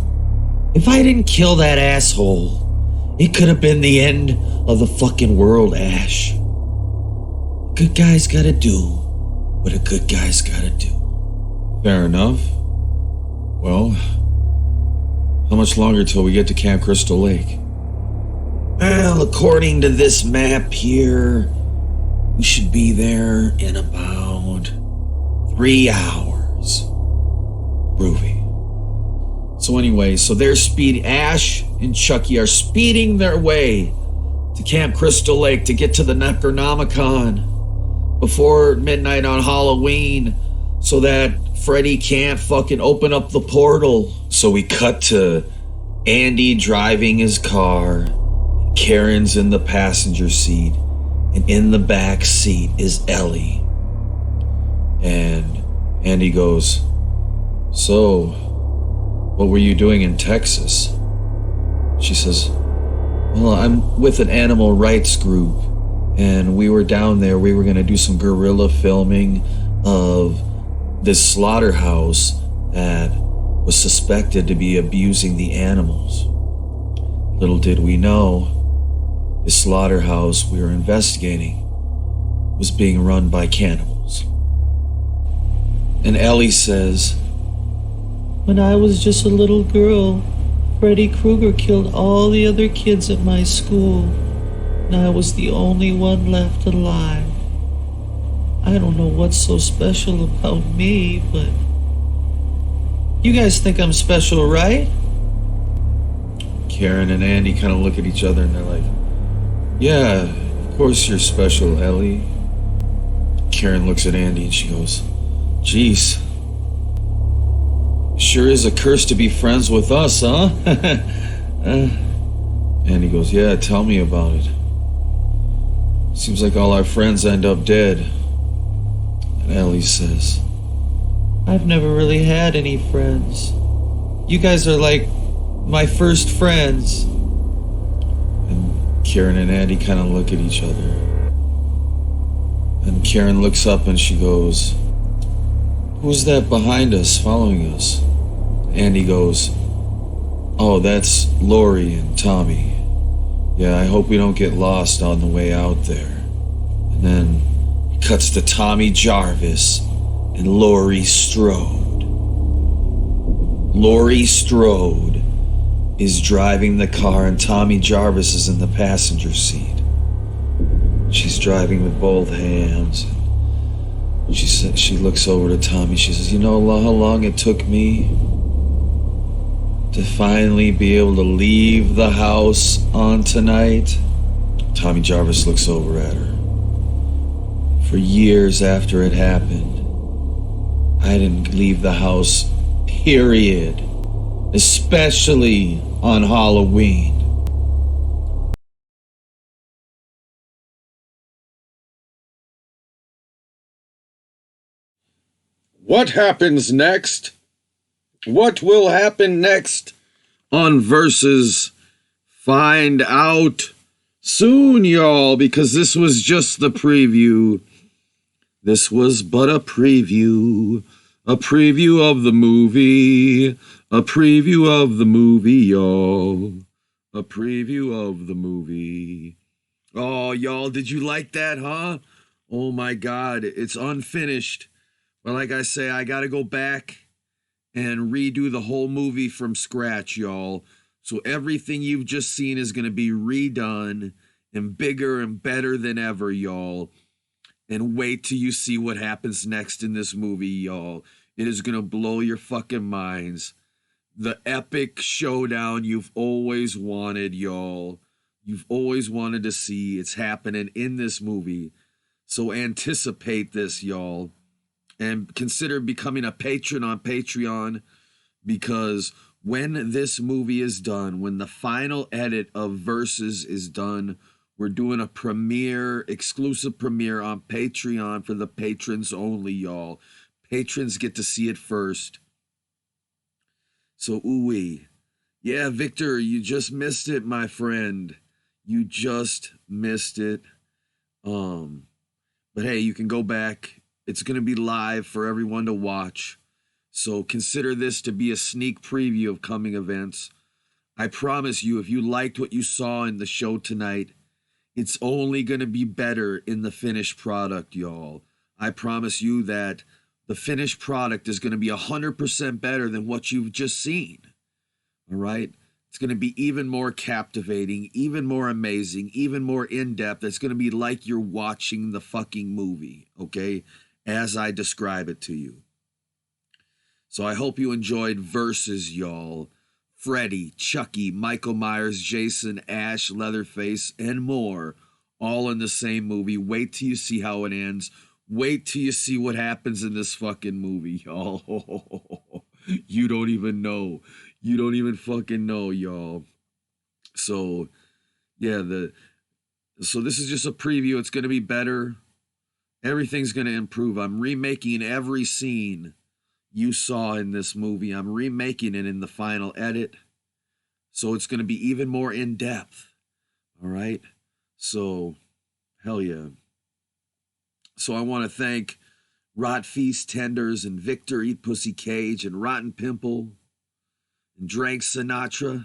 if I didn't kill that asshole, it could have been the end of the fucking world, Ash. A good guy's gotta do what a good guy's gotta do." Fair enough. Well, how much longer till we get to Camp Crystal Lake? Well, according to this map here, we should be there in about 3 hours. Groovy. So anyway, they're speeding. Ash and Chucky are speeding their way to Camp Crystal Lake to get to the Necronomicon before midnight on Halloween so that Freddy can't fucking open up the portal. So we cut to Andy driving his car. Karen's in the passenger seat. And in the back seat is Ellie. And Andy goes, "So, what were you doing in Texas?" She says, "Well, I'm with an animal rights group, and we were down there. We were going to do some guerrilla filming of this slaughterhouse that was suspected to be abusing the animals. Little did we know, this slaughterhouse we were investigating was being run by cannibals." And Ellie says, When I was just a little girl, Freddy Krueger killed all the other kids at my school, and I was the only one left alive. I don't know what's so special about me, but you guys think I'm special, right? Karen and Andy kind of look at each other and they're like, yeah, of course you're special, Ellie. Karen looks at Andy and she goes, geez, sure is a curse to be friends with us, huh? Andy goes, yeah, tell me about it. Seems like all our friends end up dead. And Ellie says, I've never really had any friends. You guys are like my first friends. And Karen and Andy kind of look at each other. And Karen looks up and she goes, who's that behind us, following us? Andy goes, oh, that's Laurie and Tommy. Yeah, I hope we don't get lost on the way out there. And then it cuts to Tommy Jarvis and Laurie Strode. Laurie Strode is driving the car and Tommy Jarvis is in the passenger seat. She's driving with both hands. She looks over to Tommy. She says, you know how long it took me to finally be able to leave the house on tonight? Tommy Jarvis looks over at her. For years after it happened, I didn't leave the house, period. Especially on Halloween. What happens next? What will happen next on Versus? Find out soon, y'all, because this was just the preview. This was but a preview of the movie, a preview of the movie, y'all, a preview of the movie. Oh, y'all, did you like that, huh? Oh my God, it's unfinished. But like I say, I gotta go back and redo the whole movie from scratch, y'all. So everything you've just seen is gonna be redone and bigger and better than ever, y'all. And wait till you see what happens next in this movie, y'all. It is gonna blow your fucking minds. The epic showdown you've always wanted, y'all. You've always wanted to see. It's happening in this movie. So anticipate this, y'all. And consider becoming a patron on Patreon, because when this movie is done, when the final edit of Versus is done, we're doing a premiere, exclusive premiere on Patreon for the patrons only, y'all. Patrons get to see it first. So, ooh-wee. Yeah, Victor, you just missed it, my friend. You just missed it. But hey, you can go back. It's going to be live for everyone to watch. So consider this to be a sneak preview of coming events. I promise you, if you liked what you saw in the show tonight, it's only going to be better in the finished product, y'all. I promise you that the finished product is going to be 100% better than what you've just seen. All right? It's going to be even more captivating, even more amazing, even more in-depth. It's going to be like you're watching the fucking movie, okay? As I describe it to you. So I hope you enjoyed Versus, y'all. Freddy, Chucky, Michael Myers, Jason, Ash, Leatherface, and more, all in the same movie. Wait till you see how it ends. Wait till you see what happens in this fucking movie, y'all. You don't even know. You don't even fucking know, y'all. So, yeah, so this is just a preview. It's going to be better. Everything's going to improve. I'm remaking every scene you saw in this movie. I'm remaking it in the final edit. So it's going to be even more in depth. All right. So, hell yeah. So I want to thank Rot Feast Tenders and Victor Eat Pussy Cage and Rotten Pimple and Drank Sinatra. I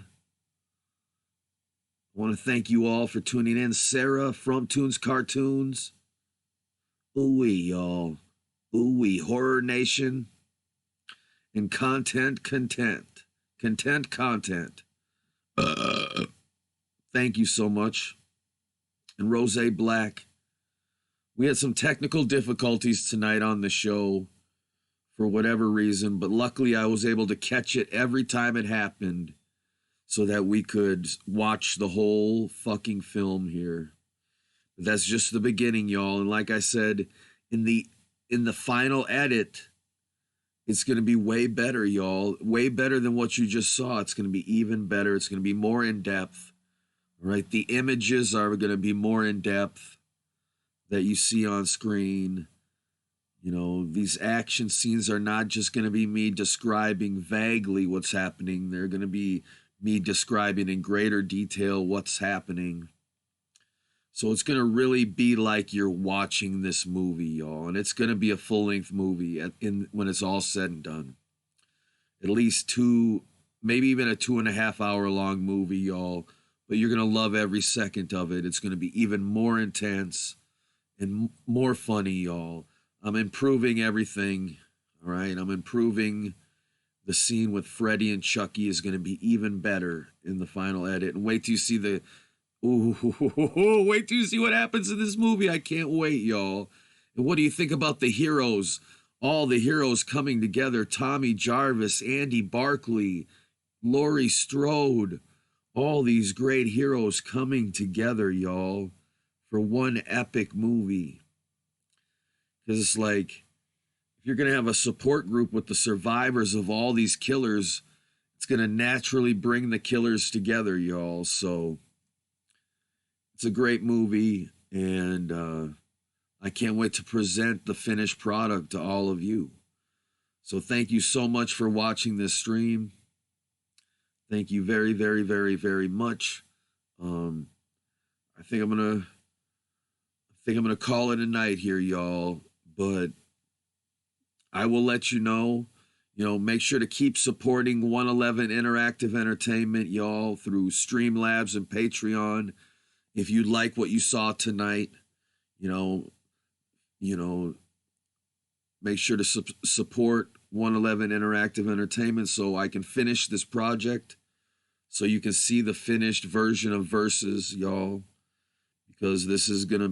want to thank you all for tuning in. Sarah from Toons Cartoons. Ooh-wee, y'all. Ooh-wee, Horror Nation. and content. Thank you so much. And Rose Black. We had some technical difficulties tonight on the show for whatever reason, but luckily I was able to catch it every time it happened so that we could watch the whole fucking film here. But that's just the beginning, y'all. And like I said, in the final edit, it's going to be way better, y'all. Way better than what you just saw. It's going to be even better. It's going to be more in depth. Right? The images are going to be more in depth that you see on screen. You know, these action scenes are not just going to be me describing vaguely what's happening. They're going to be me describing in greater detail what's happening. So it's going to really be like you're watching this movie, y'all. And it's going to be a full-length movie when it's all said and done. At least maybe even a 2.5 hour long movie, y'all. But you're going to love every second of it. It's going to be even more intense and more funny, y'all. I'm improving everything, all right? I'm improving the scene with Freddy and Chucky is going to be even better in the final edit. And wait till you see wait till you see what happens in this movie. I can't wait, y'all. And what do you think about the heroes? All the heroes coming together. Tommy Jarvis, Andy Barkley, Laurie Strode. All these great heroes coming together, y'all, for one epic movie. Because it's like, if you're going to have a support group with the survivors of all these killers, it's going to naturally bring the killers together, y'all. So it's a great movie, and I can't wait to present the finished product to all of you. So thank you so much for watching this stream. Thank you very, very, very, very much. I think I'm gonna call it a night here, y'all. But I will let you know. You know, make sure to keep supporting 111 Interactive Entertainment, y'all, through Streamlabs and Patreon. If you like what you saw tonight, you know, make sure to support 111 Interactive Entertainment so I can finish this project, so you can see the finished version of Versus, y'all, because this is you're going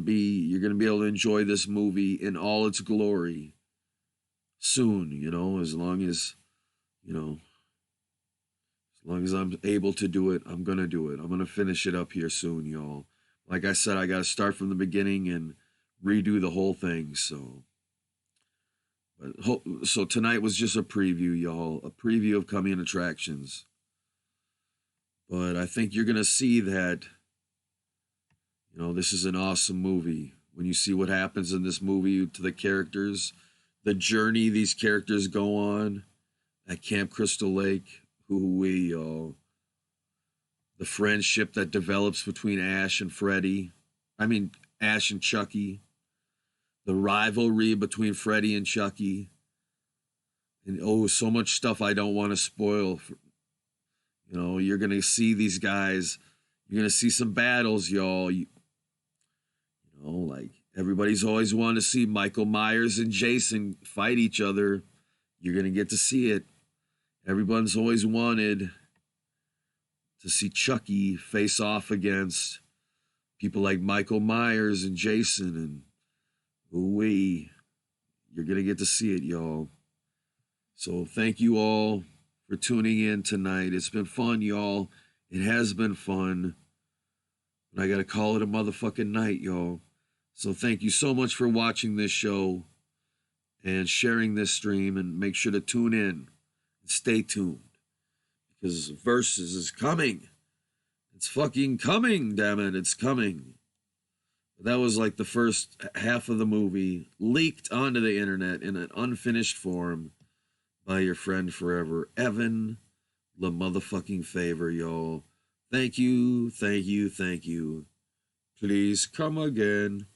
to be able to enjoy this movie in all its glory soon, you know, as long as I'm able to do it, I'm going to do it. I'm going to finish it up here soon, y'all. Like I said, I got to start from the beginning and redo the whole thing, so tonight was just a preview, y'all, a preview of coming attractions. But I think you're going to see that, you know, this is an awesome movie. When you see what happens in this movie to the characters, the journey these characters go on at Camp Crystal Lake, hoo-wee, y'all. The friendship that develops between Ash and Chucky. The rivalry between Freddy and Chucky. And so much stuff I don't want to spoil. You know, you're going to see these guys. You're going to see some battles, y'all. You know, like everybody's always wanted to see Michael Myers and Jason fight each other. You're going to get to see it. Everyone's always wanted to see Chucky face off against people like Michael Myers and Jason, and you're going to get to see it, y'all. So thank you all for tuning in tonight. It's been fun, y'all. It has been fun. But I got to call it a motherfucking night, y'all. So thank you so much for watching this show and sharing this stream, and make sure to tune in and stay tuned, because Versus is coming. It's fucking coming, damn it. It's coming. That was like the first half of the movie leaked onto the internet in an unfinished form by your friend forever, Evan the motherfucking Favor, y'all. Thank you, thank you, thank you. Please come again.